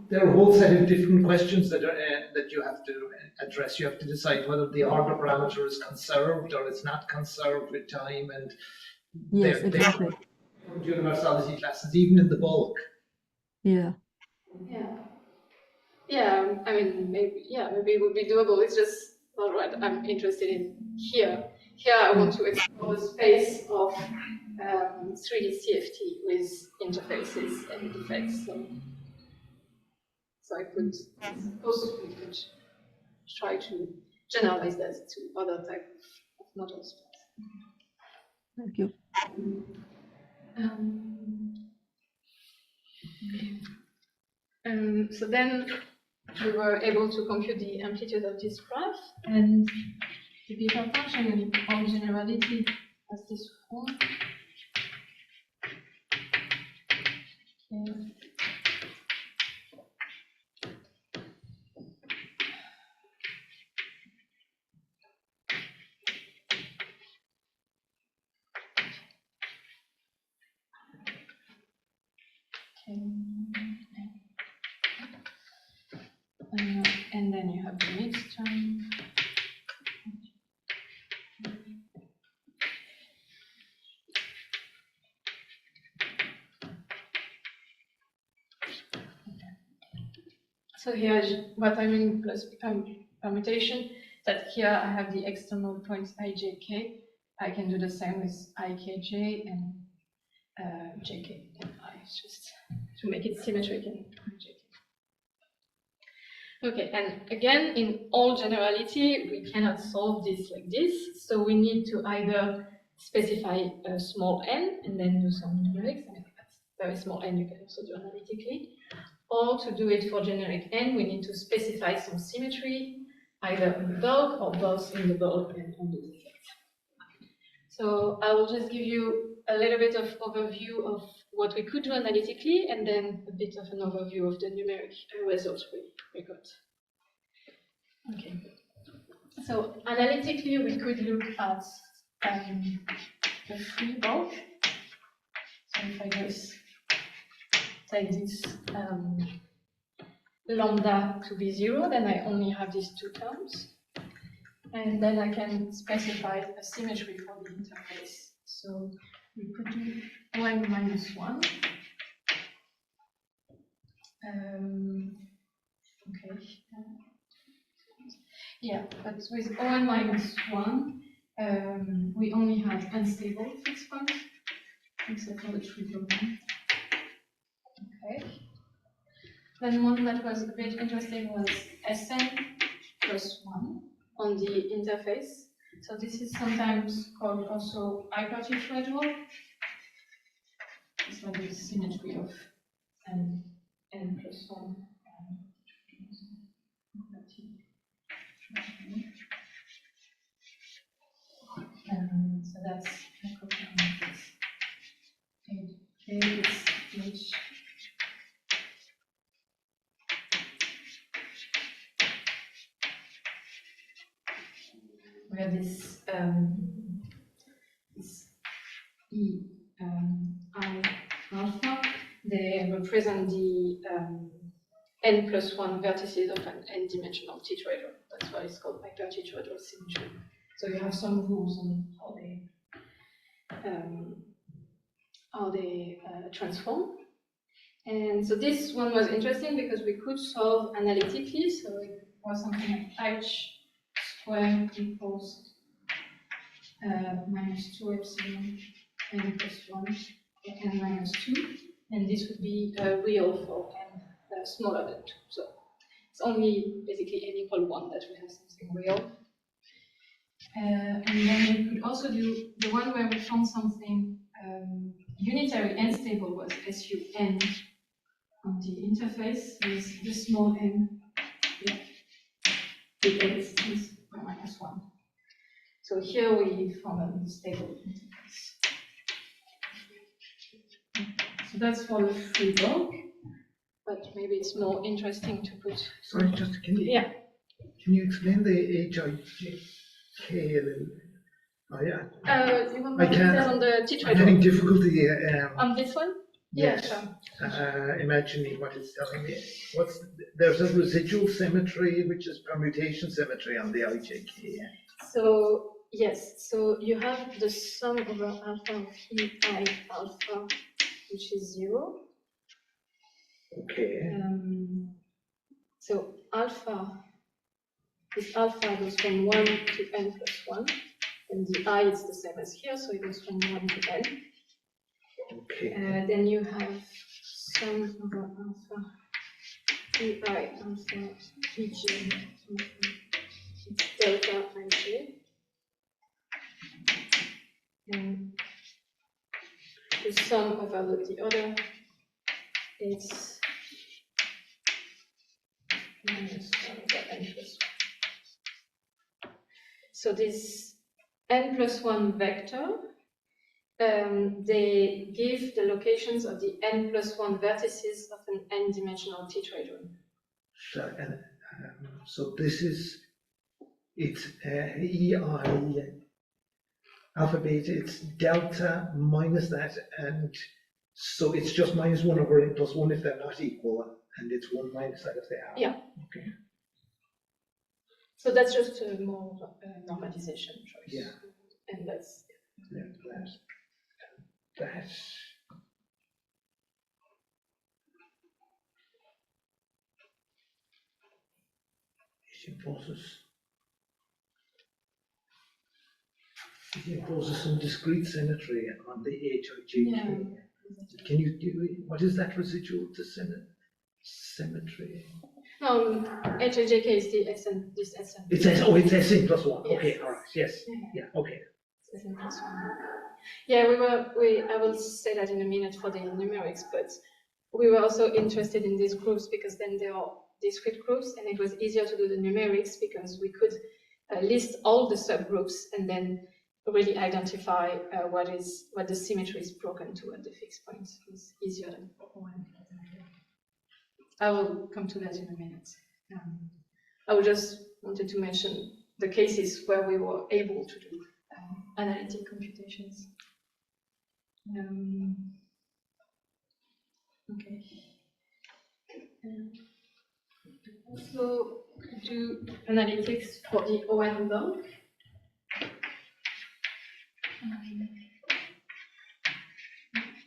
There are a whole set of different questions that you have to address. You have to decide whether the order parameter is conserved or it's not conserved with time, and yes, they're exactly. universality classes, even in the bulk. Yeah. Yeah, I mean, maybe it would be doable. It's just not what I'm interested in here. Here, I want to explore the space of 3D CFT with interfaces and defects. So I could possibly try to generalize that to other type of models. Thank you. So then we were able to compute the amplitude of this graph, and the beta function in all generality has this form. Okay. And then you have the mixed term. So here is what I mean plus permutation, that here I have the external points ijk. I can do the same with ikj and jk and I, just to make it symmetric in jk. Okay, and again, in all generality, we cannot solve this like this, so we need to either specify a small n and then do some numerics. I mean, that's very small n, you can also do analytically. Or to do it for generic n, we need to specify some symmetry, either in the bulk or both in the bulk and on the defect. So I will just give you a little bit of overview of what we could do analytically, and then a bit of an overview of the numeric results we got. Okay. So analytically, we could look at the free bulk. So if I just take this lambda to be 0, then I only have these two terms. And then I can specify a symmetry for the interface. So we could do ON minus 1. Okay. Yeah, but with ON minus 1, we only have unstable fixed points, except for the trivial one. Okay. Then one that was a bit interesting was Sn plus 1 on the interface. So this is sometimes called also hypertetrahedral. It's like the symmetry of n plus 1. So that's H. Where this E I alpha, they represent the n plus 1 vertices of an n-dimensional tetrahedron. That's why it's called hypertetrahedral symmetry. So you have some rules on how they transform. And so this one was interesting because we could solve analytically. So it was something like h squared equals minus 2 epsilon n plus 1 n minus 2. And this would be real for n smaller than 2. So It's only basically n equal 1 that we have something real. And then we could also do the one where we found something unitary and stable was SUN on the interface with the small n, yeah, big x is -1. So here we found a stable interface. So that's for the free bulk, but maybe it's more interesting to put. Sorry, just can you explain the HIJK a little? You want I more can't- details on the teacher? I'm having difficulty On this one? yes, sure. imagining what it's telling me. There's a residual symmetry, which is permutation symmetry on the IJK. So, yes, so you have the sum over alpha of EI alpha, which is 0. Okay. So alpha, this alpha goes from 1 to n plus 1, and the I is the same as here, so it goes from 1 to n. Okay. Then you have sum over alpha, EI alpha, EJ, it's delta IJ. And the sum over the other is minus 1 over n plus 1. So this n plus 1 vector, they give the locations of the n plus 1 vertices of an n-dimensional tetrahedron. So this is, it's EI alpha beta, it's delta minus that, and so it's just -1 over n plus 1 if they're not equal, and it's 1 minus that if they are. Yeah. Okay. So that's just a more normalization choice. Yeah. And that's Yeah, that. It imposes some discrete symmetry on the HIJK. Yeah. Can you do it? What is that residual to symmetry? HIJK is the SN, this SN. It's SN plus 1. Yes. Okay, all right. Yes. Yeah. Okay. SN plus 1. Yeah, I will say that in a minute for the numerics, but we were also interested in these groups because then they are discrete groups, and it was easier to do the numerics because we could list all the subgroups and then really identify what the symmetry is broken to at the fixed points. It's easier than for ON. I will come to that in a minute. I just wanted to mention the cases where we were able to do analytic computations. Okay. Also do analytics for the ON bulk.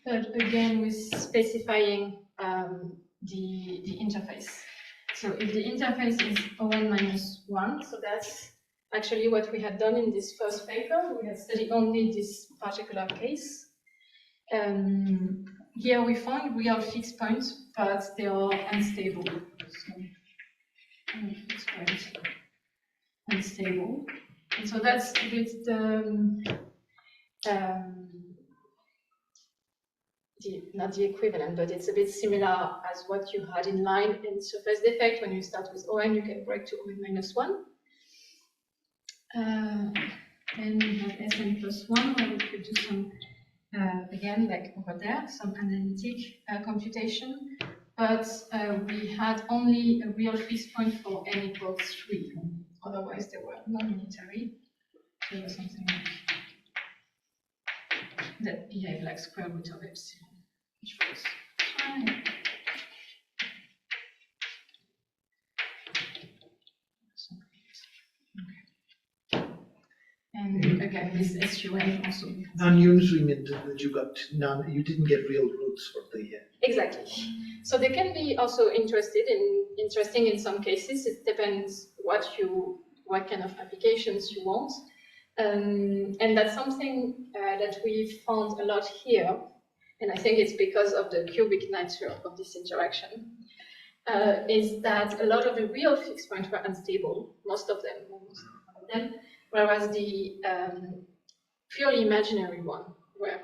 But again, with specifying the interface. So if the interface is ON minus 1, so that's actually what we had done in this first paper. We had studied only this particular case. Here we found real fixed points, but they are unstable. So, fixed points, unstable. And so that's a bit not the equivalent, but it's a bit similar as what you had in line in surface defect. When you start with ON, you can break to ON minus 1. Then we have SN plus 1, where we could do some, again, like over there, some analytic computation. But we had only a real fixed point for n equals 3. Otherwise, they were non-unitary. So it was something like that behave like square root of epsilon, which was fine. And again, this SUN also. Non-unitary meant that you didn't get real roots for the. Exactly. So they can be also interesting in some cases. It depends what kind of applications you want. And that's something that we found a lot here. And I think it's because of the cubic nature of this interaction. is that a lot of the real fixed points were unstable, most of them, whereas the purely imaginary one were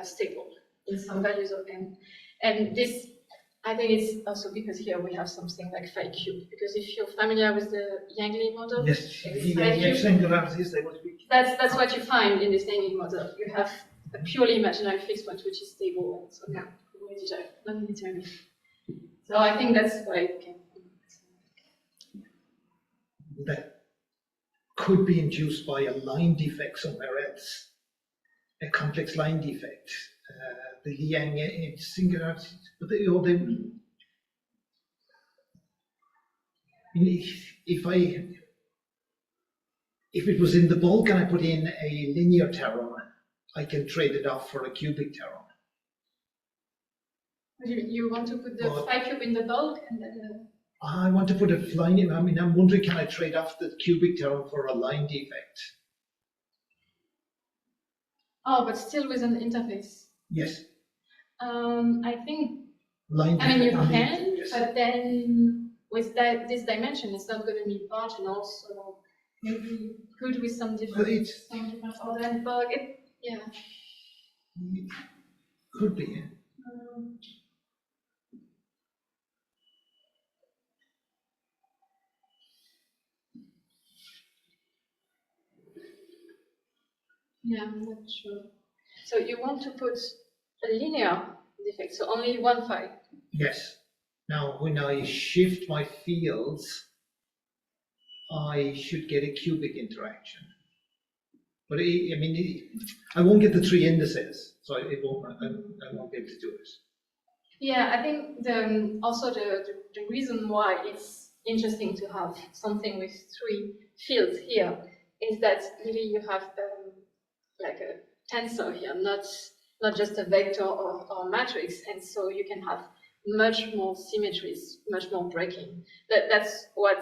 stable in some values of n. And this, I think it's also because here we have something like phi cube, because if you're familiar with the Yang-Lee model, Yes, it's the phi cube. singularities, they must be. That's what you find in this Yang-Lee model. You have a purely imaginary fixed point which is stable and so non-determinate. So I think that's why it can. That could be induced by a line defect somewhere else, a complex line defect. The Yang singularities, but they, if it was in the bulk and I put in a linear term, I can trade it off for a cubic term. You want to put the phi cube in the bulk and then. I want to put a line in. I mean, I'm wondering, can I trade off the cubic term for a line defect? Oh, but still with an interface. Yes. I think. Line I mean, you defect, can, yes. but then with this dimension, it's not going to be marginal. So maybe good with some different order and bulk. Yeah. It could be. Yeah, I'm not sure. So you want to put a linear defect, so only one phi. Yes. Now, when I shift my fields, I should get a cubic interaction. But I mean, I won't get the three indices, so I won't be able to do it. Yeah, I think also the reason why it's interesting to have something with three fields here is that really you have like a tensor here, not just a vector or matrix, and so you can have much more symmetries, much more breaking. That's what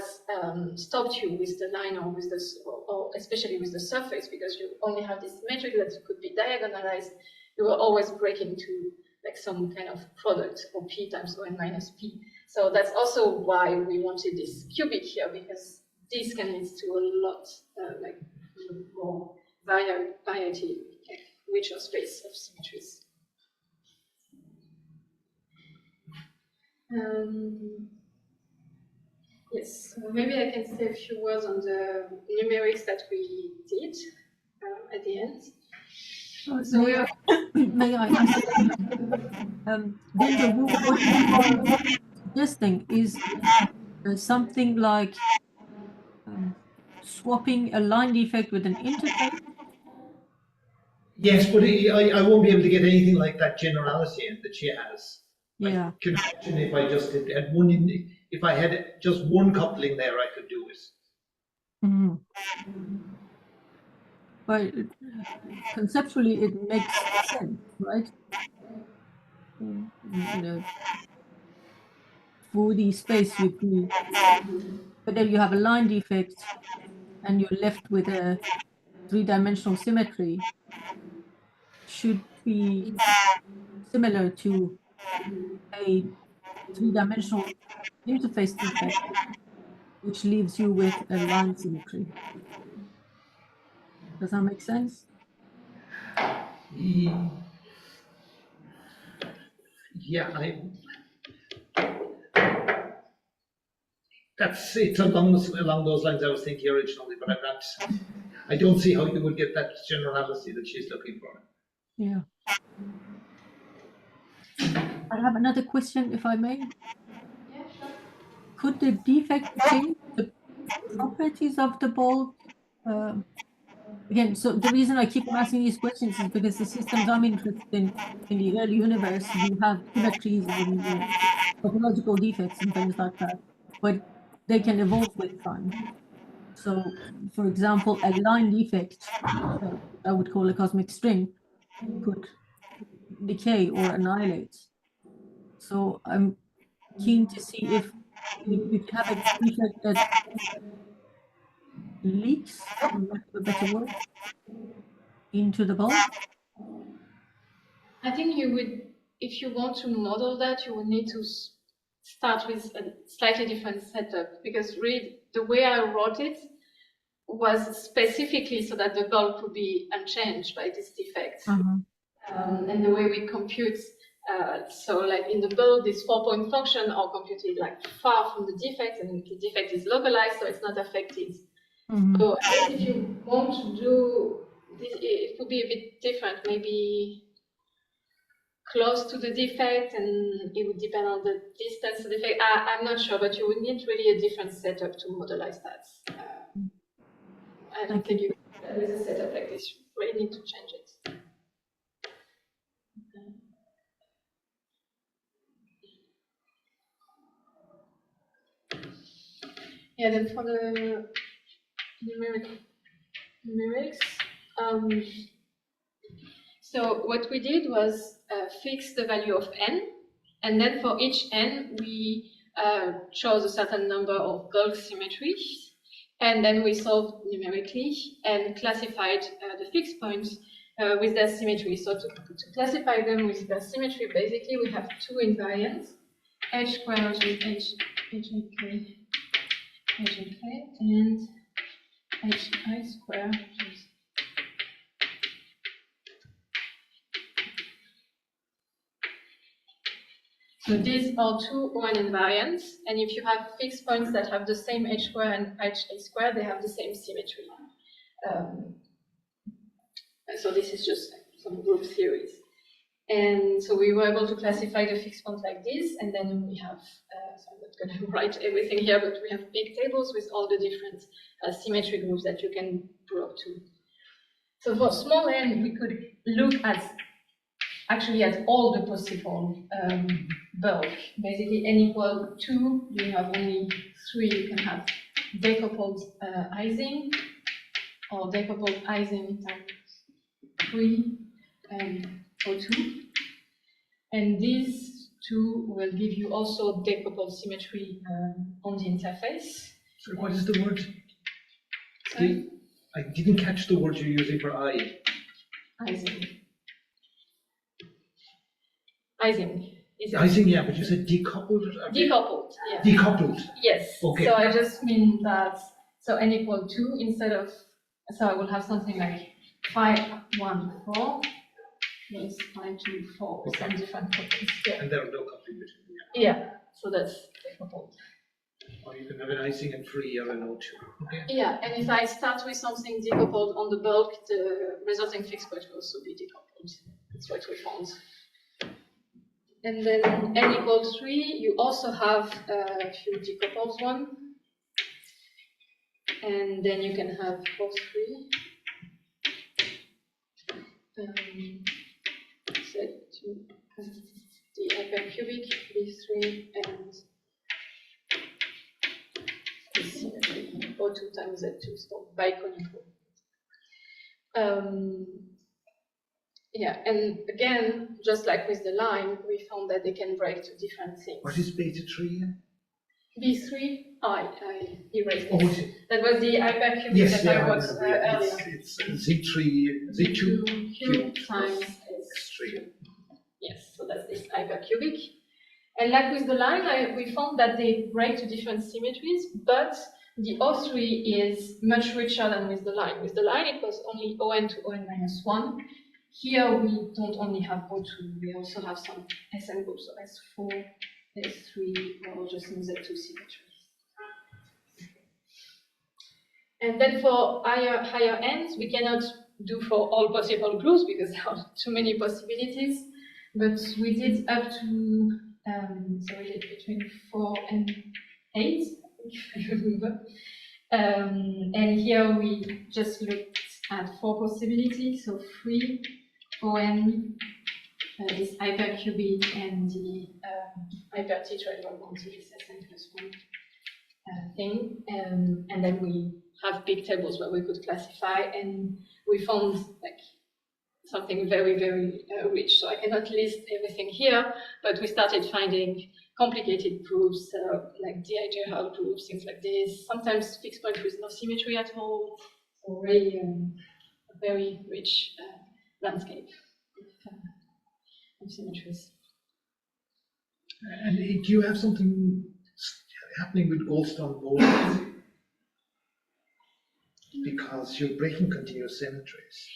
stopped you with the line or with this, or especially with the surface, because you only have this symmetry that could be diagonalized. You were always breaking to like some kind of product, or p times O n minus p. So that's also why we wanted this cubic here, because this can lead to a lot like more variety, like richer space of symmetries. Yes, so maybe I can say a few words on the numerics that we did at the end. So we are. May I ask? Then what you are suggesting is something like swapping a line defect with an interface. Yes, but I won't be able to get anything like that generality that she has. Yeah. I can imagine if I just had one, if I had just one coupling there, I could do it. Mm. But conceptually, it makes sense, right? You know, for the space with the, but then you have a line defect, and you're left with a three-dimensional symmetry. Should be similar to a three-dimensional interface defect, which leaves you with a line symmetry. Does that make sense? Yeah, it's along those lines I was thinking originally, but I don't see how you would get that generality that she's looking for. Yeah. I have another question, if I may. Yeah, sure. Could the defect change the properties of the bulk? Again, so the reason I keep asking these questions is because the systems I'm interested in the early universe, you have symmetries and topological defects and things like that, but they can evolve with time. So, for example, a line defect, I would call a cosmic string, could decay or annihilate. So I'm keen to see if you have a defect that leaks, for lack of a better word, into the bulk. I think you would, if you want to model that, you would need to start with a slightly different setup, because really the way I wrote it was specifically so that the bulk would be unchanged by this defect. And the way we compute, so like in the bulk, this 4-point function are computed like far from the defect, and the defect is localized, so it's not affected. So I think if you want to do this, it would be a bit different, maybe close to the defect, and it would depend on the distance of the defect. I'm not sure, but you would need really a different setup to modelize that. I don't think you with a setup like this, you really need to change it. Yeah, then for the numerics, so what we did was fix the value of n, and then for each n we chose a certain number of bulk symmetries, and then we solved numerically and classified the fixed points with their symmetry. So to classify them with their symmetry, basically we have two invariants, h squared with h and k, and hi squared. So these are two ON invariants, and if you have fixed points that have the same h squared and ha squared, they have the same symmetry. So this is just some group theories. And so we were able to classify the fixed points like this, and then we have, so I'm not going to write everything here, but we have big tables with all the different symmetry groups that you can draw to. So for small n, we could look at actually at all the possible bulk. Basically, n equal 2, you have only 3, you can have decoupled Ising, or decoupled Ising times 3 or 2. And these two will give you also decoupled symmetry on the interface. So what is the word? Sorry? I didn't catch the word you're using for I. Ising. Ising. Ising, yeah, but you said decoupled? Decoupled, yeah. Decoupled. Yes. Okay. So I just mean that, so n equal 2 instead of, so I will have something like 5, 1, 4 plus 5, 2, 4 with some different properties. Yeah. And there are no coupling between them. Yeah, so that's decoupled. Or you can have an Ising and 3 or an O2. Okay. Yeah, and if I start with something decoupled on the bulk, the resulting fixed point will also be decoupled. That's what we found. And then n equals 3, you also have a few decoupled one. And then you can have both 3. Set to the hypercubic, B3, and the symmetry, O2 times Z2, so biconical. Yeah, and again, just like with the line, we found that they can break to different things. What is beta 3? B3, I erased Oh, it. That was the hypercubic yes, that yeah, I wrote earlier. it's Z3, Z2 cube times S3. Yes, so that's this hypercubic. And like with the line, we found that they break to different symmetries, but the O3 is much richer than with the line. With the line, it was only ON to ON minus 1. Here, we don't only have O2, we also have some SN groups, so S4, S3, or just in Z2 symmetries. And then for higher ends, we cannot do for all possible groups because there are too many possibilities, but we did up to, so we did between 4 and 8, if I remember. And here we just looked at 4 possibilities, so 3, ON, this hypercubic, and the hypertetrahedral onto this SN plus 1 thing. And then we have big tables where we could classify, and we found like something very, very rich. So I cannot list everything here, but we started finding complicated proofs, like dihedral proofs, things like this. Sometimes fixed point with no symmetry at all. So really a very rich landscape of symmetries. And do you have something happening with Goldstone borders? Because you're breaking continuous symmetries.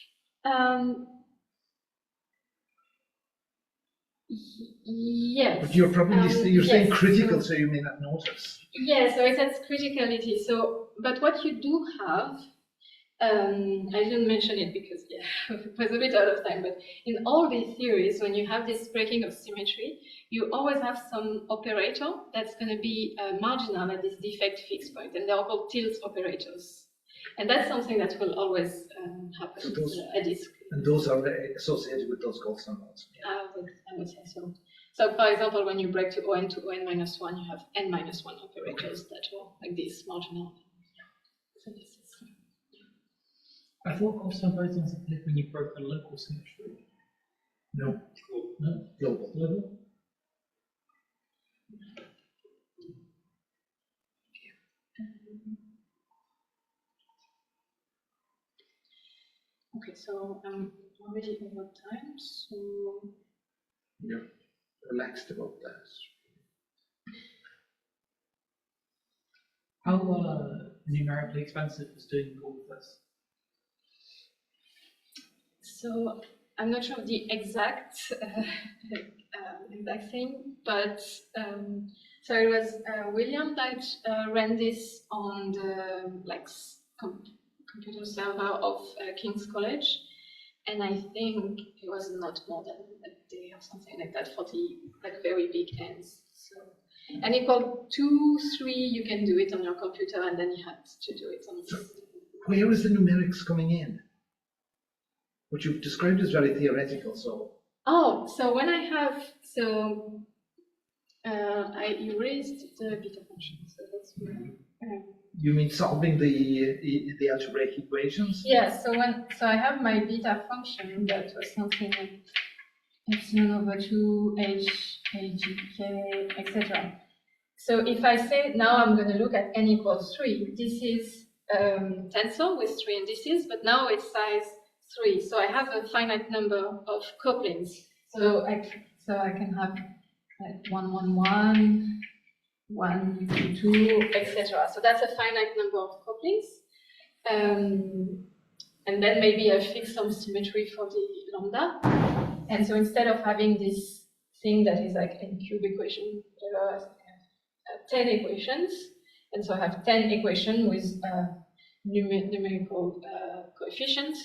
Yes. But you're probably you're saying yes, critical, so- so you may not notice. Yeah, so it has criticality. So, but what you do have, I didn't mention it because it was a bit out of time, but in all these theories, when you have this breaking of symmetry, you always have some operator that's going to be marginal at this defect fixed point, and they're called tilt operators. And that's something that will always happen So those- at this. And those are associated with those Goldstone modes. I would say so. So, for example, when you break to ON minus 1, you have n minus 1 operators that are like this marginal. So this is. I thought Goldstone bosons appeared when you broke a local symmetry. No, No? global. Global? Okay, so I'm already over time, so You're relaxed about that. How numerically expensive is doing all of this? So I'm not sure of the exact thing, but so it was William that ran this on the computer server of King's College, and I think it was not more than a day or something like that for the very big ends. So, and equal 2, 3, you can do it on your computer, and then you had to do it on this. Where is the numerics coming in? What you've described is very theoretical, so. Oh, so when I have, I erased the beta function, so that's where. You mean solving the algebraic equations? Yeah, so I have my beta function that was something like epsilon over 2 h, a, g, k, etc. So if I say now I'm going to look at n equals 3, this is tensor with 3 indices, but now it's size 3. So I have a finite number of couplings. So I can have like 1, 1, 1, 1, 2, 2, etc. So that's a finite number of couplings. And then maybe I fix some symmetry for the lambda. And so instead of having this thing that is like n cube equation, I have 10 equations. And so I have 10 equations with numerical coefficients.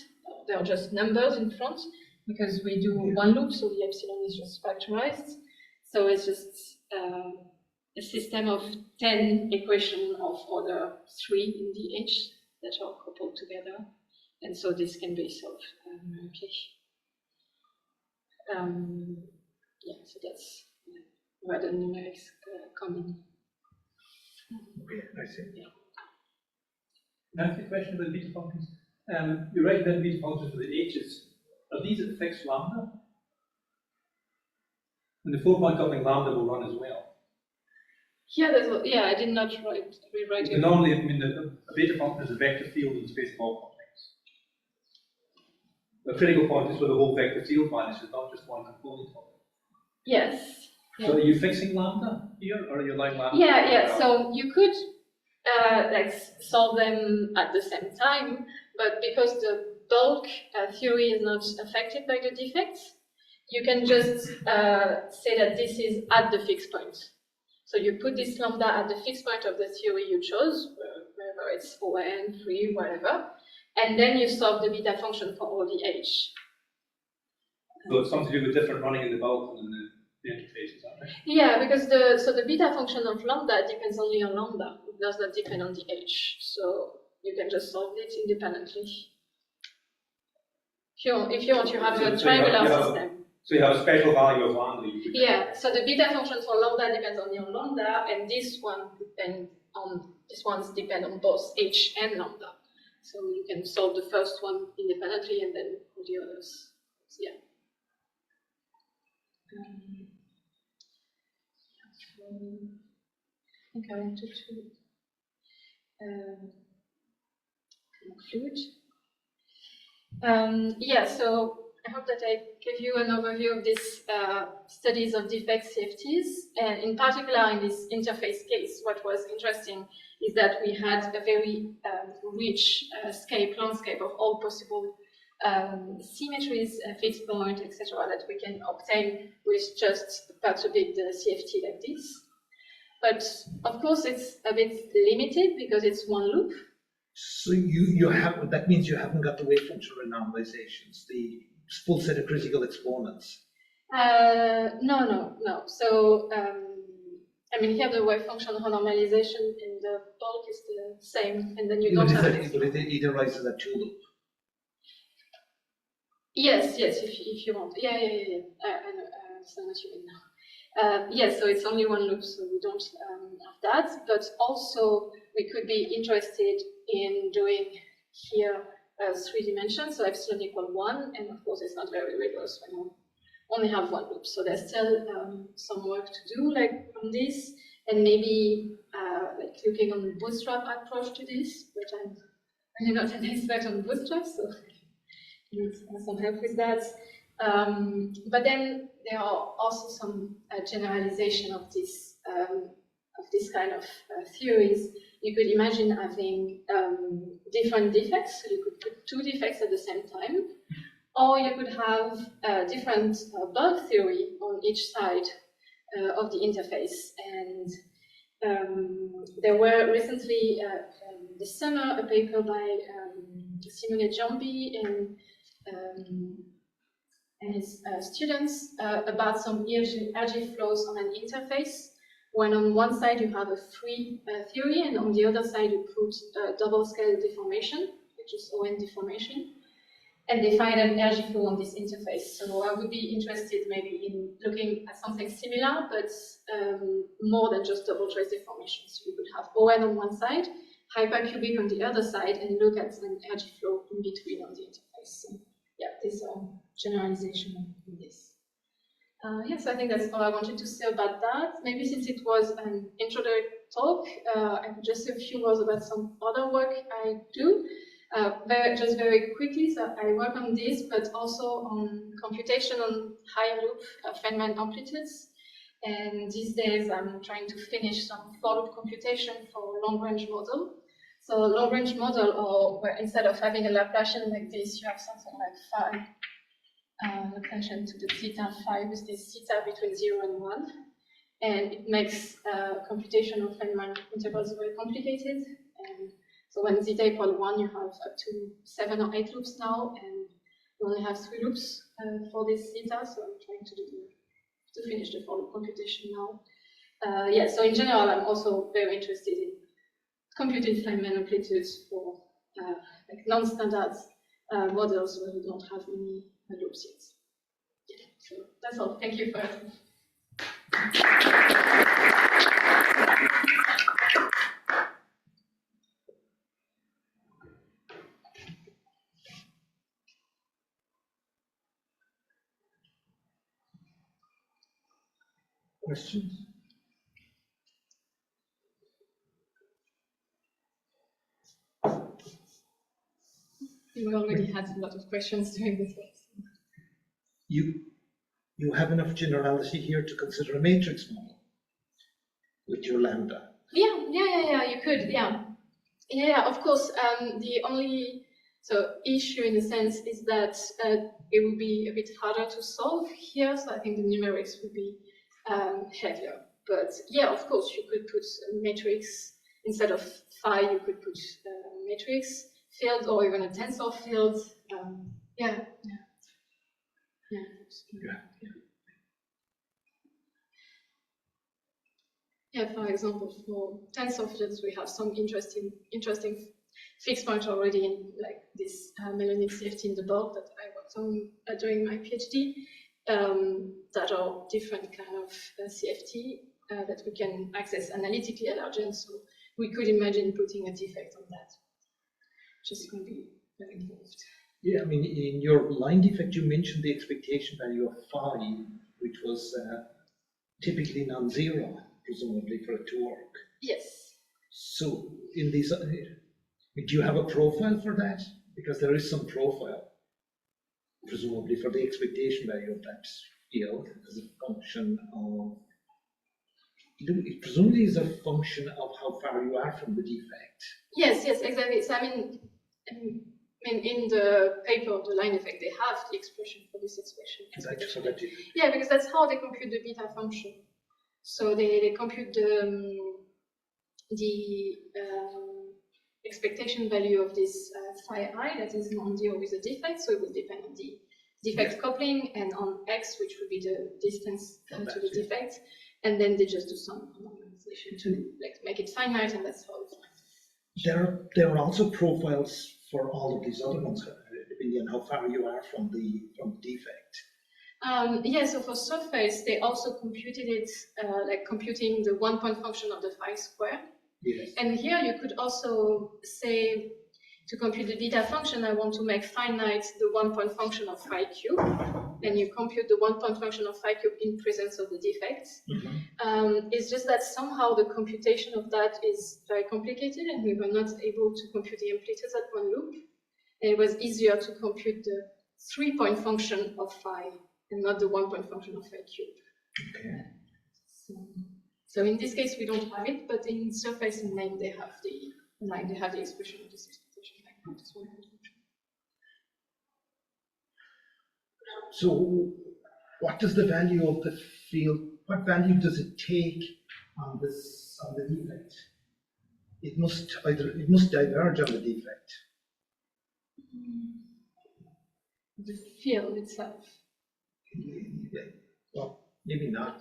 They're just numbers in front because we do one loop, so the epsilon is just factorized. So it's just a system of 10 equations of order 3 in the H that are coupled together. And so this can be solved numerically. Yeah, so that's where the numerics come in. Okay, I see. Yeah. Can I ask you a question about beta functions? You write down beta functions for the H's. Are these at fixed lambda? And the 4-point coupling lambda will run as well. Yeah, I did not rewrite it. Normally, I mean, a beta function is a vector field in the space of all couplings. The critical point is where the whole vector field vanishes, not just one component of it. Yes. So are you fixing lambda here, or are you like lambda? Yeah. So you could solve them at the same time, but because the bulk theory is not affected by the defects, you can just say that this is at the fixed point. So you put this lambda at the fixed point of the theory you chose, whether it's ON, 3, whatever, and then you solve the beta function for all the H. So it's something to do with different running in the bulk and in the interfaces, aren't they? Yeah, because the beta function of lambda depends only on lambda. It does not depend on the H. So you can just solve it independently. If you want, you have a triangular system. So you have a special value of lambda. Yeah, so the beta function for lambda depends only on lambda, and this ones depend on both H and lambda. So you can solve the first one independently and then all the others. So, yeah. I think I wanted to conclude. Yeah, so I hope that I gave you an overview of these studies of defect CFTs, and in particular in this interface case, what was interesting is that we had a very rich landscape of all possible symmetries, fixed point, etc., that we can obtain with just perturbing the CFT like this. But of course, it's a bit limited because it's one loop. So you have, that means you haven't got the wave function renormalizations, the full set of critical exponents. No. So, I mean, here the wave function renormalization in the bulk is the same, and then you don't have it. But it arises at two loop. Yes, if you want. Yeah. I know, I understand what you mean now. Yes, so it's only one loop, so we don't have that. But also, we could be interested in doing here 3 dimensions, so epsilon equal 1, and of course it's not very rigorous when you only have one loop. So there's still some work to do, like on this, and maybe like looking on the bootstrap approach to this, but I'm really not an expert on bootstrap, so I need some help with that. But then there are also some generalization of this kind of theories. You could imagine having different defects, so you could put 2 defects at the same time, or you could have different bulk theory on each side of the interface. And there were recently this summer a paper by Simone Giambi and his students about some ERG flows on an interface, when on one side you have a free theory, and on the other side you put double scale deformation, which is ON deformation, and they find an energy flow on this interface. So I would be interested maybe in looking at something similar, but more than just double trace deformation. So you could have ON on one side, hypercubic on the other side, and look at an energy flow in between on the interface. So, yeah, this generalization of this. Yes, I think that's all I wanted to say about that. Maybe since it was an introductory talk, I could just say a few words about some other work I do. Just very quickly, so I work on this, but also on computation on higher loop Feynman amplitudes. And these days I'm trying to finish some for-loop computation for long-range model. So long-range model, or where instead of having a Laplacian like this, you have something like phi. Attention to the theta phi with this theta between 0 and 1. And it makes computation of Feynman intervals very complicated. And so when zeta equal 1, you have up to 7 or 8 loops now, and you only have 3 loops for this zeta. So I'm trying to finish the for-loop computation now. Yeah, so in general, I'm also very interested in computing Feynman amplitudes for like non-standard models where we don't have many loops yet. Yeah, so that's all. Thank you for it. Questions? We already had a lot of questions during this one. You have enough generality here to consider a matrix model with your lambda. Yeah, you could, yeah, of course. The only issue in a sense is that it would be a bit harder to solve here, so I think the numerics would be heavier. But yeah, of course, you could put a matrix instead of phi. You could put a matrix field or even a tensor field. Yeah, for example, for tensor fields, we have some interesting fixed point already in like this Melonic CFT in the bulk that I worked on during my PhD, that are different kind of CFT that we can access analytically at Argent. So we could imagine putting a defect on that, which is going to be very involved. Yeah, I mean, in your line defect, you mentioned the expectation value of phi, which was typically non-zero, presumably for it to work. Yes. So, in these, do you have a profile for that? Because there is some profile. presumably for the expectation value of that field as a function of, it presumably is a function of how far you are from the defect. Yes, yes, exactly. So I mean, in the paper of the line effect, they have the expression for this expression. So that you, Yeah, because that's how they compute the beta function. So they compute the expectation value of this phi I that is non-zero with a defect, so it will depend on the defect coupling and on x, which would be the distance to the defect, and then they just do some normalization to like make it finite, and that's how it's finite. there are also profiles for all of these other ones, depending on how far you are from the defect. Yeah, so for surface, they also computed it like computing the 1-point function of the phi square. Yes. And here you could also say, to compute the beta function, I want to make finite the 1-point function of phi cube. And you compute the 1-point function of phi cube in presence of the defect. It's just that somehow the computation of that is very complicated, and we were not able to compute the amplitudes at one loop. And it was easier to compute the 3-point function of phi and not the 1-point function of phi cube. Okay. So in this case, we don't have it, but in surface and name, they have the expression of this expectation value of this 1-point function. So what is the value of the field? What value does it take on the defect? It must diverge on the defect. The field itself. Well, maybe not.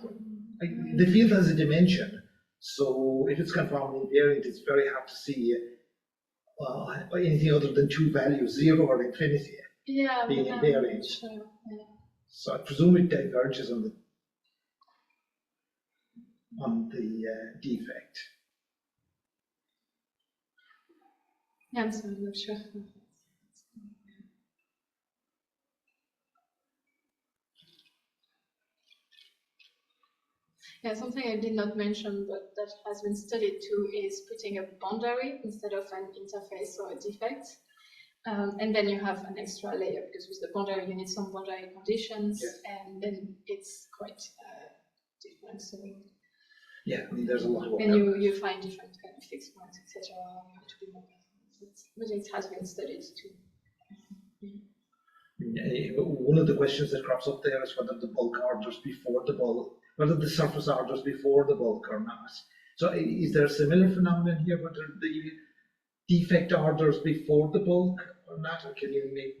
The field has a dimension, so if it's conformally invariant, it's very hard to see anything other than two values, 0 or infinity, Yeah, being invariant. sure, yeah. So I presume it diverges on the defect. Yeah, I'm sorry, I'm not sure. Yeah, something I did not mention, but that has been studied too, is putting a boundary instead of an interface or a defect. And then you have an extra layer, because with the boundary you need some boundary conditions, and then it's quite different. So Yeah, I mean, there's a lot of work. and you find different kind of fixed points, etc. You have to be more careful. But it has been studied too. One of the questions that crops up there is whether the bulk orders before the bulk, whether the surface orders before the bulk or not. So is there a similar phenomenon here, whether the defect orders before the bulk or not? Or can you make,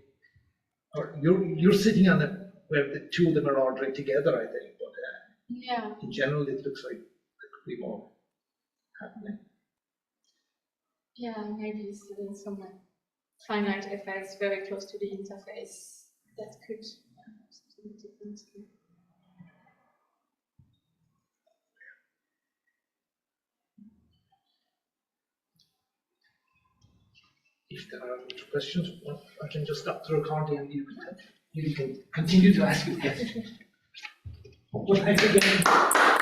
or you're sitting on it where the two of them are ordering together, I think, but Yeah. in general it looks like there could be more happening. Yeah, maybe studying some finite effects very close to the interface that could have something different. If there are other questions, well, I can just stop the recording and you can continue to ask your questions. Well, thanks again.